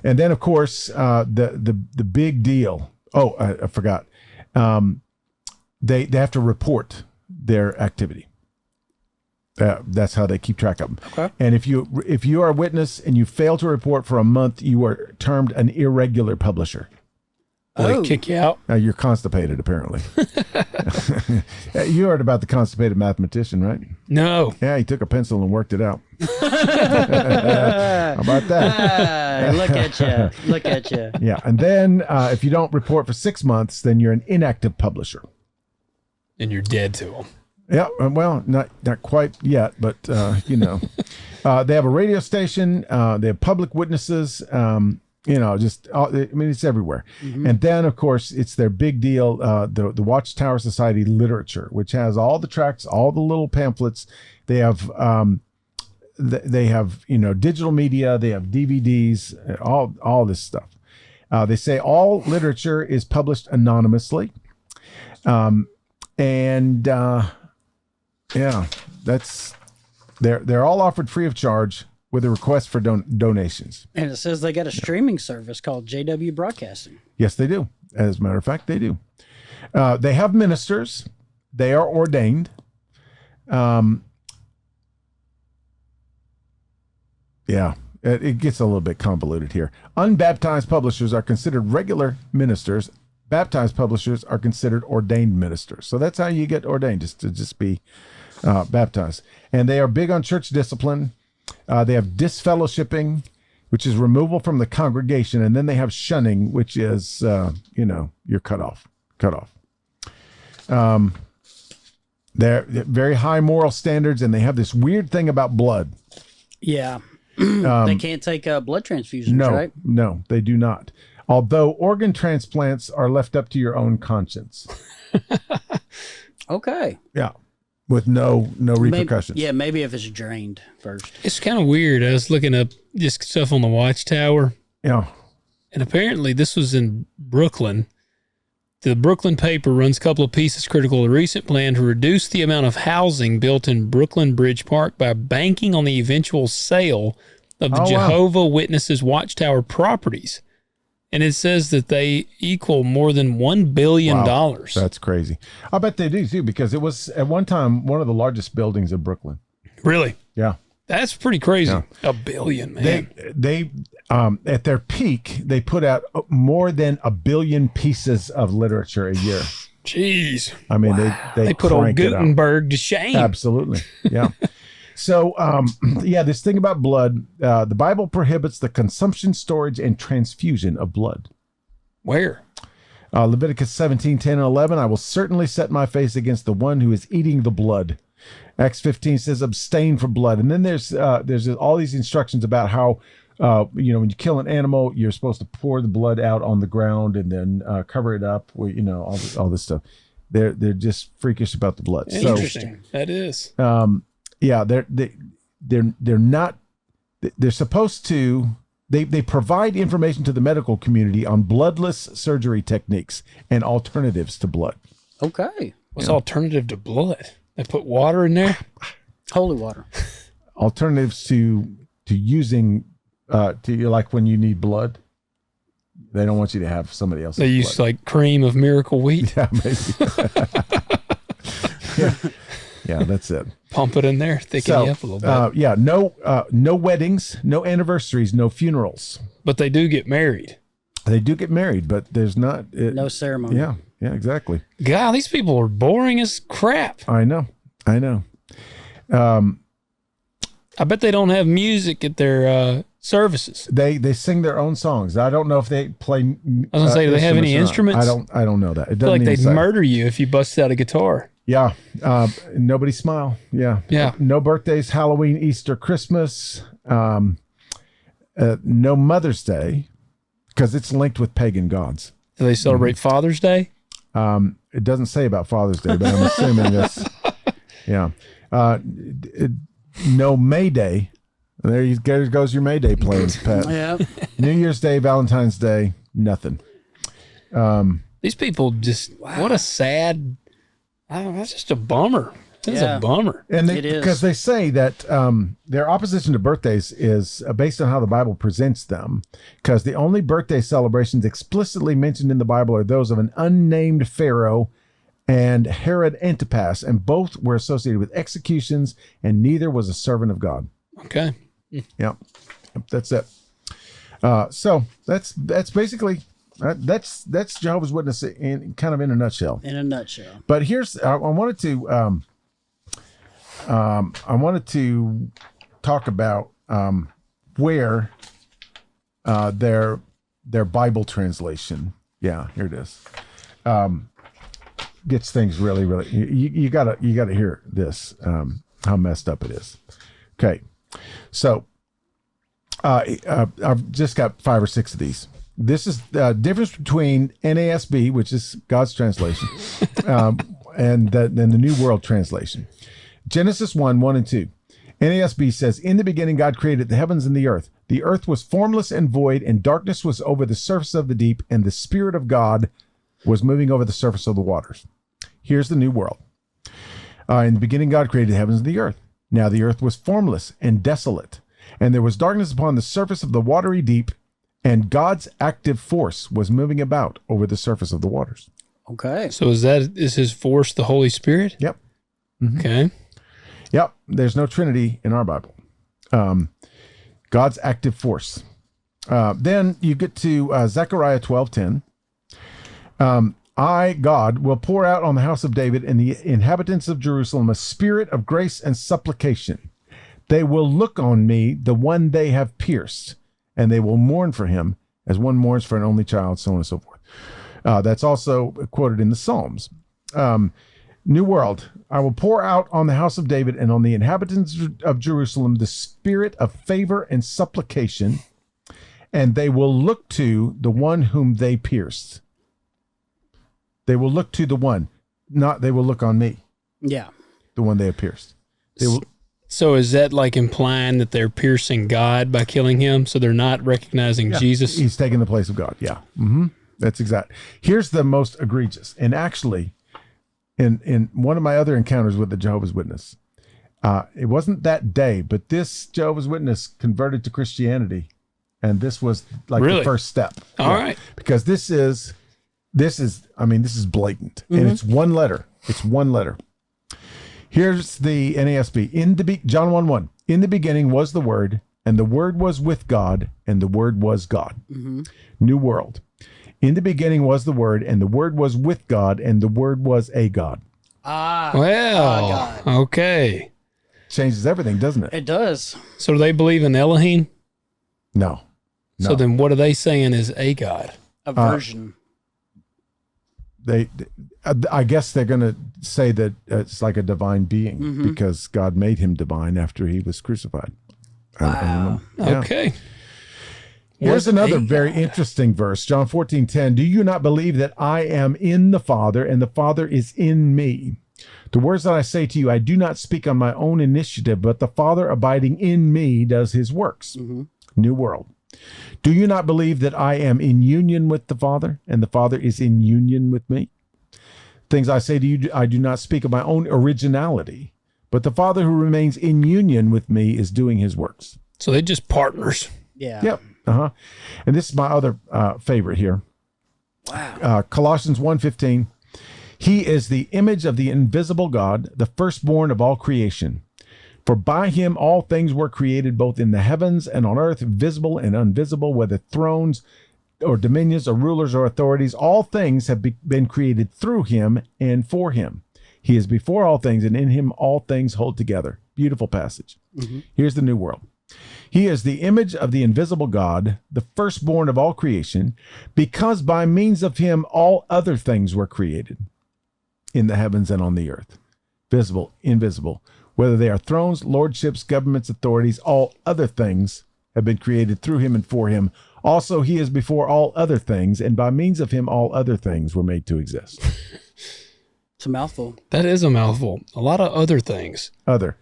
And then, of course, the big deal. Oh, I forgot. They have to report their activity. That's how they keep track of them. Okay. And if you are a witness and you fail to report for a month, you are termed an irregular publisher. Will they kick you out? You're constipated, apparently. You heard about the constipated mathematician, right? No. Yeah, he took a pencil and worked it out. How about that? Look at you. Look at you. Yeah, and then if you don't report for 6 months, then you're an inactive publisher. And you're dead to them. Yeah, well, not quite yet, but they have a radio station. They have public witnesses. It's everywhere. Mm-hmm. And then, of course, it's their big deal, the Watchtower Society literature, which has all the tracts, all the little pamphlets. They have digital media. They have DVDs, all this stuff. They say all literature is published anonymously. That's they're all offered free of charge with a request for donations. And it says they got a streaming service called JW Broadcasting. Yes, they do. As a matter of fact, they do. They have ministers. They are ordained. It gets a little bit convoluted here. Unbaptized publishers are considered regular ministers. Baptized publishers are considered ordained ministers. So that's how you get ordained, just be baptized. And they are big on church discipline. They have disfellowshipping, which is removal from the congregation. And then they have shunning, which is, you're cut off. They're very high moral standards, and they have this weird thing about blood. Yeah. They can't take blood transfusions, right? No, they do not. Although organ transplants are left up to your own conscience. Okay. Yeah. With no repercussions. Maybe if it's drained first. It's kind of weird. I was looking up just stuff on the Watchtower. Yeah. And apparently this was in Brooklyn. The Brooklyn paper runs a couple of pieces critical of the recent plan to reduce the amount of housing built in Brooklyn Bridge Park by banking on the eventual sale of the Jehovah Witnesses Watchtower properties. And it says that they equal more than $1 billion. Wow, that's crazy. I bet they do too, because it was at one time one of the largest buildings in Brooklyn. Really? Yeah. That's pretty crazy. Yeah. $1 billion, man. They at their peak, they put out more than 1 billion pieces of literature a year. Jeez. I mean, they put old Gutenberg to shame. Absolutely. Yeah. So, this thing about blood, the Bible prohibits the consumption, storage, and transfusion of blood. Where? Leviticus 17:10 and 11, I will certainly set my face against the one who is eating the blood. Acts 15 says abstain from blood. And then there's all these instructions about how, when you kill an animal, you're supposed to pour the blood out on the ground and then cover it up with, all this stuff. They're just freakish about the blood. Interesting. That is. They're not. They're supposed to. They provide information to the medical community on bloodless surgery techniques and alternatives to blood. Okay. What's alternative to blood? They put water in there. Holy water. Alternatives to using like when you need blood. They don't want you to have somebody else's They use blood. like cream of miracle wheat. Yeah, maybe. Yeah, that's it. Pump it in there, thicken you up a little bit. No weddings, no anniversaries, no funerals. But they do get married. They do get married, but there's not no ceremony. Yeah, exactly. God, these people are boring as crap. I know. I bet they don't have music at their services. They sing their own songs. I don't know if they play. I was gonna say, do they have any instruments? I don't know that. It I feel like they'd say. murder you if you busted out a guitar. Yeah. Nobody smile. Yeah. No birthdays, Halloween, Easter, Christmas. No Mother's Day, because it's linked with pagan gods. Do they celebrate Father's Day? It doesn't say about Father's Day, but I'm assuming this. Yeah. No May Day. There goes your May Day plans, Pat. Yeah. New Year's Day, Valentine's Day, nothing. These people just, what a sad, that's just a bummer. That's Yeah. a bummer. And It is. because they say that their opposition to birthdays is based on how the Bible presents them, because the only birthday celebrations explicitly mentioned in the Bible are those of an unnamed Pharaoh and Herod Antipas, and both were associated with executions, and neither was a servant of God. Okay. Yep, that's it. So that's basically that's Jehovah's Witness in kind of in a nutshell. In a nutshell. But here's I wanted to talk about where their Bible translation. Yeah, here it is. Gets things really, really. You gotta hear this. How messed up it is. Okay, so I've just got 5 or 6 of these. This is the difference between NASB, which is God's translation, and the New World Translation. Genesis 1 and 2. NASB says, "In the beginning God created the heavens and the earth. The earth was formless and void, and darkness was over the surface of the deep, and the Spirit of God was moving over the surface of the waters." Here's the New World. In the beginning God created the heavens and the earth. Now the earth was formless and desolate, and there was darkness upon the surface of the watery deep, and God's active force was moving about over the surface of the waters. Okay. So is his force the Holy Spirit? Yep. Okay. Yep. There's no Trinity in our Bible. God's active force. Then you get to Zechariah 12:10. "I, God, will pour out on the house of David and the inhabitants of Jerusalem a spirit of grace and supplication. They will look on me, the one they have pierced, and they will mourn for him as one mourns for an only child," so on and so forth. That's also quoted in the Psalms. New World, "I will pour out on the house of David and on the inhabitants of Jerusalem the spirit of favor and supplication, and they will look to the one whom they pierced." They will look to the one, not they will look on me, Yeah. the one they have pierced. They will. So is that like implying that they're piercing God by killing him? So they're not recognizing Jesus? He's taking the place of God. Yeah. That's exact. Here's the most egregious. And actually, in one of my other encounters with the Jehovah's Witness, it wasn't that day, but this Jehovah's Witness converted to Christianity. And this was like Really? the first step. All right. Because this is blatant. And it's one letter. It's one letter. Here's the NASB. John 1:1. "In the beginning was the Word, and the Word was with God, and the Word was God." New World. "In the beginning was the Word, and the Word was with God, and the Word was a God." Well, God. okay. Changes everything, doesn't it? It does. So do they believe in Elohim? No. So then what are they saying is a God? A version. I guess they're going to say that it's like a divine being because God made him divine after he was crucified. Wow. Yeah. Okay. Here's another very interesting verse, John 14:10. "Do you not believe that I am in the Father and the Father is in me? The words that I say to you, I do not speak on my own initiative, but the Father abiding in me does his works." New World. "Do you not believe that I am in union with the Father and the Father is in union with me? Things I say to you, I do not speak of my own originality, but the Father who remains in union with me is doing his works." So they're just partners. Yeah. Yep. And this is my other favorite here. Wow. Colossians 1:15. "He is the image of the invisible God, the firstborn of all creation. For by him all things were created, both in the heavens and on earth, visible and invisible, whether thrones or dominions or rulers or authorities. All things have been created through him and for him. He is before all things, and in him all things hold together." Beautiful passage. Here's the New World. "He is the image of the invisible God, the firstborn of all creation, because by means of him all other things were created in the heavens and on the earth, visible, invisible, whether they are thrones, lordships, governments, authorities. All other things have been created through him and for him. Also, he is before all other things, and by means of him all other things were made to exist." It's a mouthful. That is a mouthful. A lot of other things. Other.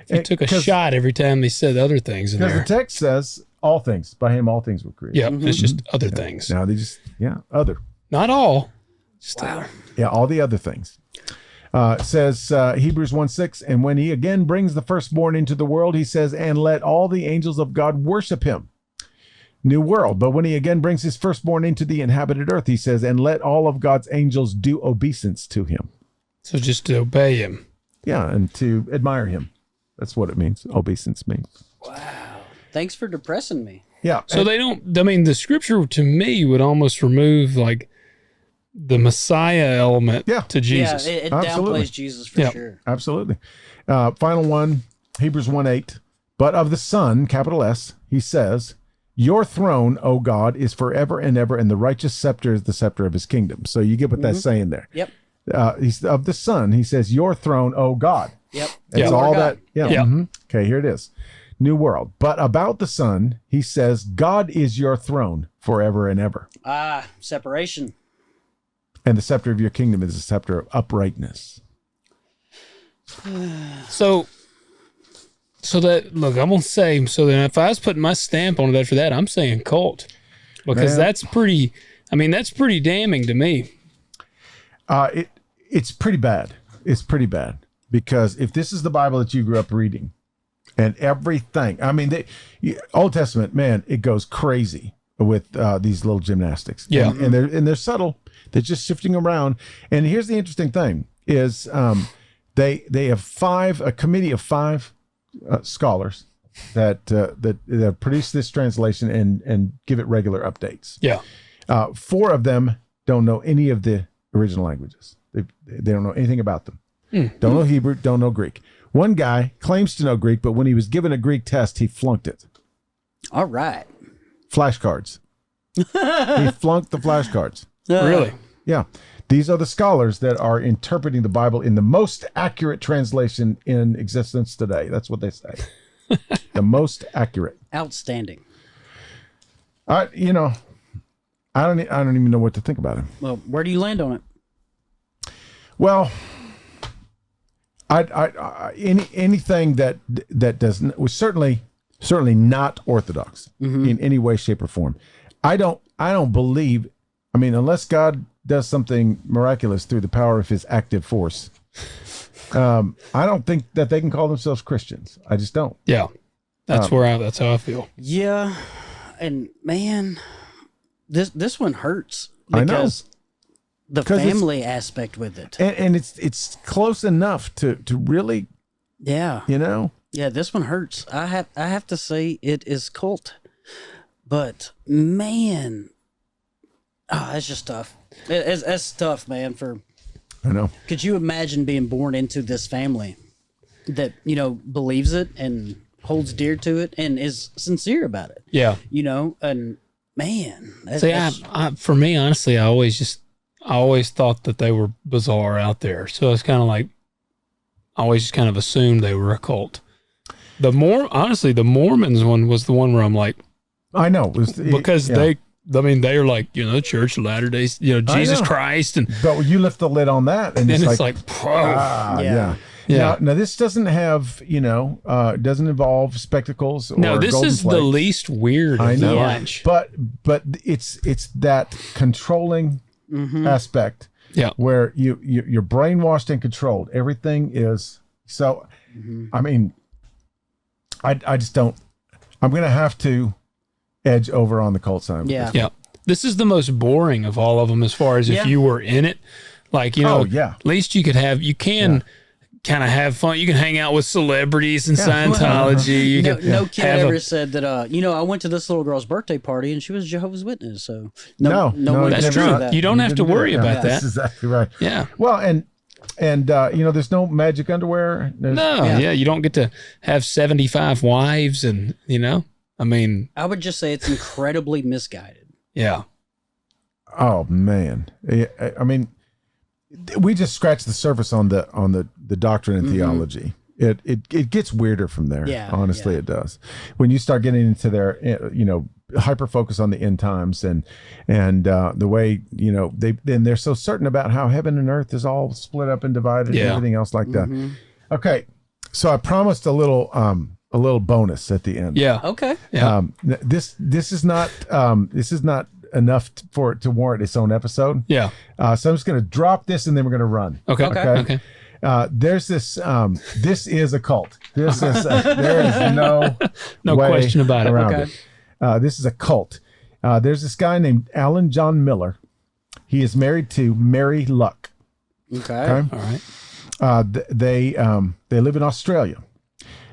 If you took a shot every time they said other things in Because there. the text says all things, by him all things were created. Yeah, it's just other things. Now they just, other. Not all. Just other. Yeah, all the other things. It says Hebrews 1:6, and when he again brings the firstborn into the world, he says, and let all the angels of God worship him. New world. But when he again brings his firstborn into the inhabited earth, he says, and let all of God's angels do obeisance to him. So just to obey him. Yeah, and to admire him. That's what it means. Obeisance means. Wow. Thanks for depressing me. Yeah. So they don't, I mean, the scripture to me would almost remove like the Messiah element to Jesus. Yeah, it Absolutely. downplays Jesus for sure. Absolutely. Final one, Hebrews 1:8. But of the Son, capital S, he says, your throne, O God, is forever and ever, and the righteous scepter is the scepter of his kingdom. So you get what that's saying there. Yep. He's of the Son, he says, your throne, O God. Yep. That's Yeah. all God. that. Yeah. Yeah. Okay, here it is. New world. But about the Son, he says, God is your throne forever and ever. Separation. And the scepter of your kingdom is the scepter of uprightness. So that, look, I'm going to say, so then if I was putting my stamp on it after that, I'm saying cult. Because Man. that's pretty damning to me. It's pretty bad. It's pretty bad. Because if this is the Bible that you grew up reading, and everything, I mean, Old Testament, man, it goes crazy with these little gymnastics. Yeah. And they're subtle. They're just shifting around. And here's the interesting thing is they have a committee of five scholars that produce this translation and give it regular updates. Yeah. Four of them don't know any of the original languages. They don't know anything about them. Don't know Hebrew, don't know Greek. One guy claims to know Greek, but when he was given a Greek test, he flunked it. All right. Flashcards. He flunked the flashcards. Really? Yeah. These are the scholars that are interpreting the Bible in the most accurate translation in existence today. That's what they say. The most accurate. Outstanding. I don't even know what to think about him. Well, where do you land on it? Well, anything that doesn't was certainly not orthodox in any way, shape, or form. I don't believe. I mean, unless God does something miraculous through the power of His active force, I don't think that they can call themselves Christians. I just don't. Yeah. That's how I feel. Yeah, and man, this one hurts I know. because the family aspect with it. And it's close enough to really, Yeah, yeah. This one hurts. I have to say it is cult, but man, it's just tough. It's tough, man. I know. Could you imagine being born into this family that believes it and holds dear to it and is sincere about it? Yeah. And man, See, for me, honestly, I always thought that they were bizarre out there. So it's kind of like, I always just kind of assumed they were a cult. The Mormons one was the one where I'm like, I know. because they are like, Church of Latter Day, Jesus Christ. But you lift the lid on that and it's like, whoa. Yeah. Now this doesn't have, doesn't involve spectacles. No, or this golden is the plates. least weird of I the know, bunch. but it's that controlling aspect, where you're brainwashed and controlled. Everything is so. I mean, I just don't. I'm gonna have to edge over on the cult side. Yeah. This is the most boring of all of them as far as if you were in it. Like, at least you can kind of have fun. You can hang out with celebrities and Scientology. No kid ever said that, I went to this little girl's birthday party and she was Jehovah's Witness. So no, one that's ever true. said that. You don't have to worry about that. That's exactly right. Yeah. Well, and there's no magic underwear. You don't get to have 75 wives and, I mean. I would just say it's incredibly misguided. Yeah. Oh man. I mean, we just scratched the surface on the doctrine and theology. It gets weirder from there. Yeah, honestly, it does. When you start getting into their, hyper focus on the end times and the way they're so certain about how heaven and earth is all split up and divided and everything else like that. Okay, So I promised a little bonus at the end. Yeah. Okay. Yeah. This is not enough for it to warrant its own episode. Yeah. So I'm just going to drop this and then we're going to run. Okay. Okay. There's this. This is a cult. There is no way question about it. around Okay. it. This is a cult. There's this guy named Alan John Miller. He is married to Mary Luck. Okay. All right. They live in Australia.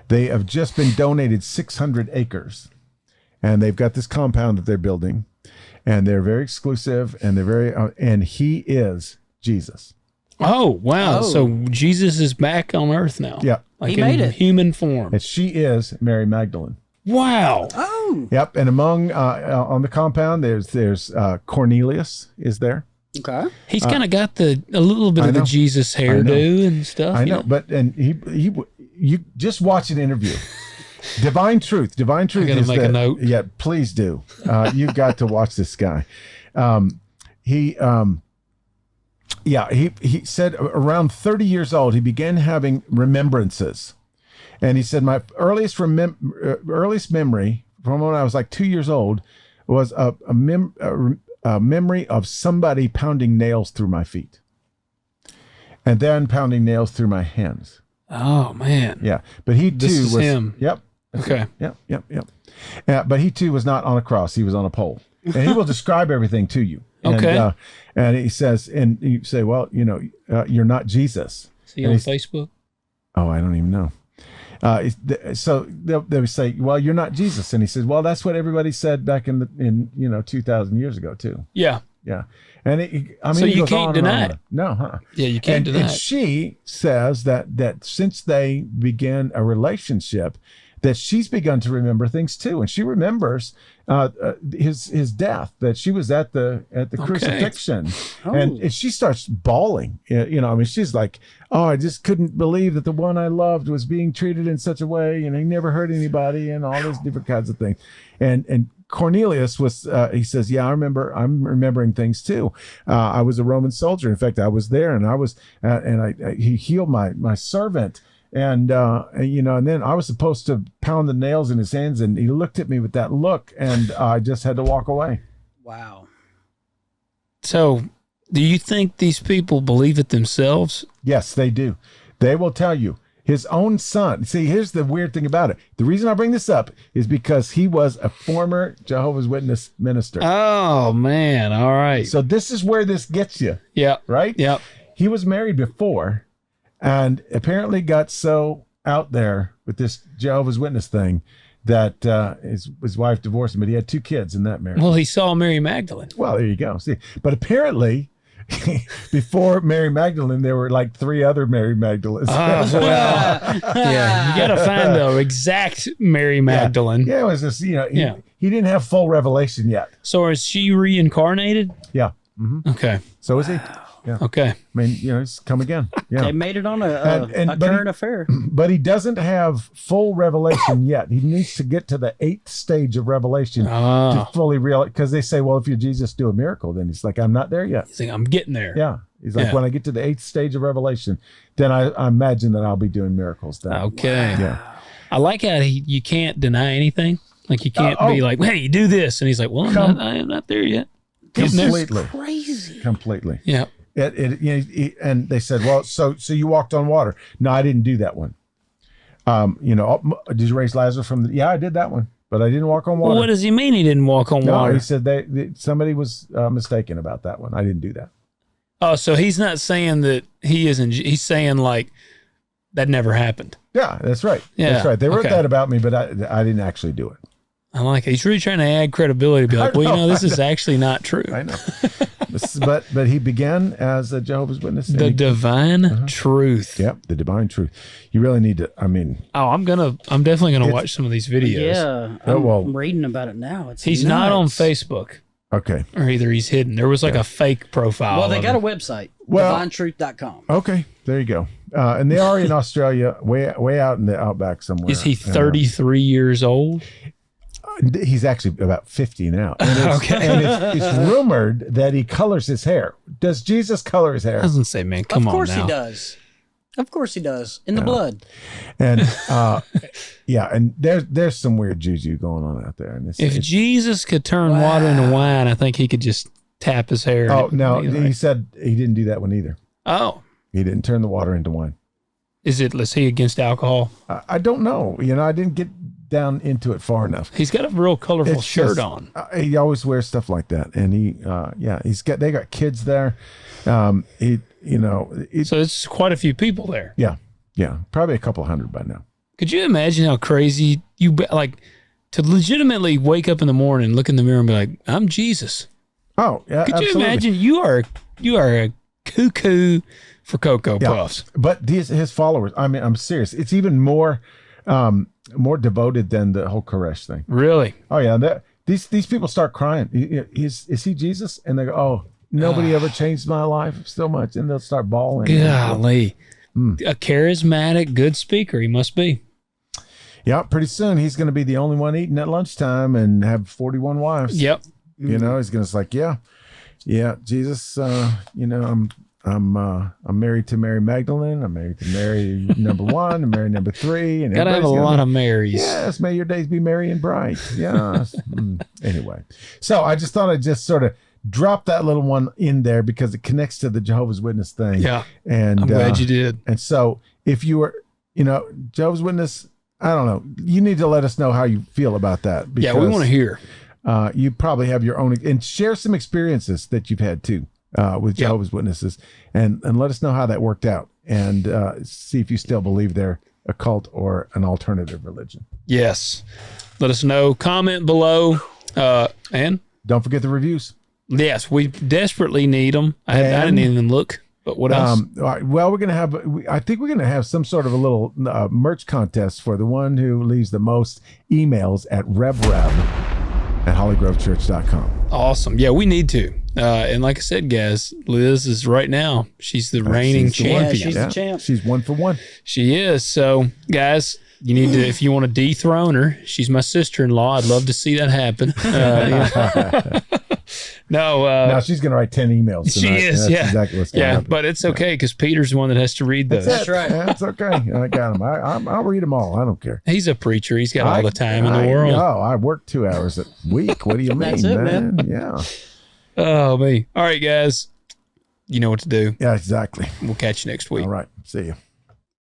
They have just been donated 600 acres, and they've got this compound that they're building, and they're very exclusive, and they're very and he is Jesus. Oh, wow. Oh. So Jesus is back on earth now. Yeah. Like He made in it. human form. And she is Mary Magdalene. Wow. Oh. Yep. And among on the compound, there's Cornelius is there. Okay. He's kind of got a little bit I of the know. Jesus hairdo and stuff. I you know, but you just watch an interview. Divine Truth. Divine Truth. gotta is make a note. Yeah, please do. You've got to watch this guy. He said around 30 years old, he began having remembrances. And he said, my earliest memory from when I was like 2 years old was a memory of somebody pounding nails through my feet. And then pounding nails through my hands. Oh, man. Yeah. But he too This is was him. Yep. Okay. Yep. But he too was not on a cross. He was on a pole. And he will describe everything to you. Okay. And he says, and you say, well, you're not Jesus. Is he And on he's- Facebook? Oh, I don't even know. So they'll say, well, you're not Jesus. And he says, well, that's what everybody said back in 2,000 years ago too. Yeah. Yeah. And he So he you goes can't on and deny on. it. No, huh? Yeah, you can't deny And it. she says that since they began a relationship, that she's begun to remember things too, and she remembers his death. That she was at the crucifixion, and she starts bawling. She's like, "Oh, I just couldn't believe that the one I loved was being treated in such a way, and he never hurt anybody, and all those different kinds of things." And Cornelius was, he says, "Yeah, I'm remembering things too. I was a Roman soldier. In fact, I was there, and I was, he healed my servant." And then I was supposed to pound the nails in his hands, and he looked at me with that look, and I just had to walk away. Wow. So do you think these people believe it themselves? Yes, they do. They will tell you. His own son. See, here's the weird thing about it. The reason I bring this up is because he was a former Jehovah's Witness minister. Oh, man. All right. So this is where this gets you, Yeah. right? Yep. He was married before, and apparently got so out there with this Jehovah's Witness thing that his wife divorced him, but he had 2 kids in that marriage. Well, he saw Mary Magdalene. Well, there you go. See, but apparently, before Mary Magdalene, there were like 3 other Mary Magdalenes. Yeah. You got to find the exact Mary Magdalene. Yeah, it was just, he didn't have full revelation yet. So is she reincarnated? Yeah. Okay. So is he? Yeah. Okay. I mean, he's come again. They Yeah. made it on And- a but current affair. But he doesn't have full revelation yet. He needs to get to the 8th stage of revelation to fully realize. Because they say, well, if you're Jesus, do a miracle. Then he's like, I'm not there yet. He's like, I'm getting there. Yeah. He's like, Yeah. when I get to the 8th stage of revelation, then I imagine that I'll be doing miracles then. Okay. Yeah. I like how you can't deny anything. Like you can't Oh. be like, hey, you do this. And he's like, well, I am not there yet. Getting there. Completely. Crazy. Completely. Yeah. And they said, well, so you walked on water. No, I didn't do that one. Did you raise Lazarus from the? Yeah, I did that one, but I didn't walk on water. Well, what does he mean he didn't walk on No, water? he said somebody was mistaken about that one. I didn't do that. Oh, so he's not saying that he isn't. He's saying like that never happened. Yeah, that's right. Yeah, That's right. They wrote okay. that about me, but I didn't actually do it. I like it. He's really trying to add credibility to be like, this is actually not true. I know. but he began as a Jehovah's Witness. The divine truth. Yep, the divine truth. You really need to. I mean, I'm definitely gonna watch some of these videos. Yeah. I'm reading about it now. It's He's not on Facebook, okay. or either he's hidden. There was like a fake profile. Well, they of got a him. website, Well- divinetruth.com. Okay, there you go. And they are in Australia, way out in the outback somewhere. Is he 33 years old? He's actually about 50 now. And it's, and it's rumored that he colors his hair. Does Jesus color his I hair? was gonna say, man, come Of on course now. he does. Of course he does. In the blood. And yeah, and there's some weird juju going on out there. And If Jesus could turn water into wine, I think he could just tap his hair. Oh no, he said he didn't do that one either. Oh, he didn't turn the water into wine. Is he against alcohol? I don't know. I didn't get down into it far enough. He's got a real colorful shirt on. He always wears stuff like that, and they got kids there. So it's quite a few people there. Yeah, probably a couple hundred by now. Could you imagine how crazy to legitimately wake up in the morning, look in the mirror, and be like, "I'm Jesus." Oh, yeah. Could absolutely. you imagine? You are a cuckoo for Cocoa Puffs. But his followers, I mean, I'm serious. It's even more devoted than the whole Koresh thing. Really? Oh yeah. These people start crying. Is he Jesus? And they go, "Oh, nobody ever changed my life so much," and they'll start bawling. Golly. A charismatic, good speaker he must be. Yeah, pretty soon he's going to be the only one eating at lunchtime and have 41 wives. Yep. He's going to say, yeah, Jesus. I'm married to Mary Magdalene. I'm married to Mary number 1 and Mary number 3. And gotta have a lot of Marys. Yes, may your days be merry and bright. Yes. Anyway, so I just thought I'd just sort of drop that little one in there because it connects to the Jehovah's Witness thing. Yeah, and I'm glad you did. And so if you were, Jehovah's Witness, I don't know, you need to let us know how you feel about that. Because, we want to hear. You probably have your own, and share some experiences that you've had too with Jehovah's Witnesses, and let us know how that worked out, and see if you still believe they're a cult or an alternative religion. Yes, let us know. Comment below, and don't forget the reviews. Yes, we desperately need them. I didn't even look. But what else? All right, well, I think we're going to have some sort of a little merch contest for the one who leaves the most emails at revereb@hollygrovechurch.com. Awesome. Yeah, we need to. And like I said, guys, Liz is right now. She's the reigning champion. Yeah, she's the champ. She's 1 for 1. She is. So, guys, you need to, if you want to dethrone her, she's my sister-in-law. I'd love to see that happen. Now she's going to write 10 emails tonight. She is, That's exactly what's going to happen. But it's okay because Peter's the one that has to read those. That's right. That's okay. I got them. I'll read them all. I don't care. He's a preacher. He's got all the time in the world. No, I work 2 hours a week. What do you mean, That's it, man. Yeah. Oh, me. All right, guys. You know what to do. Yeah, exactly. We'll catch you next week. All right. See you.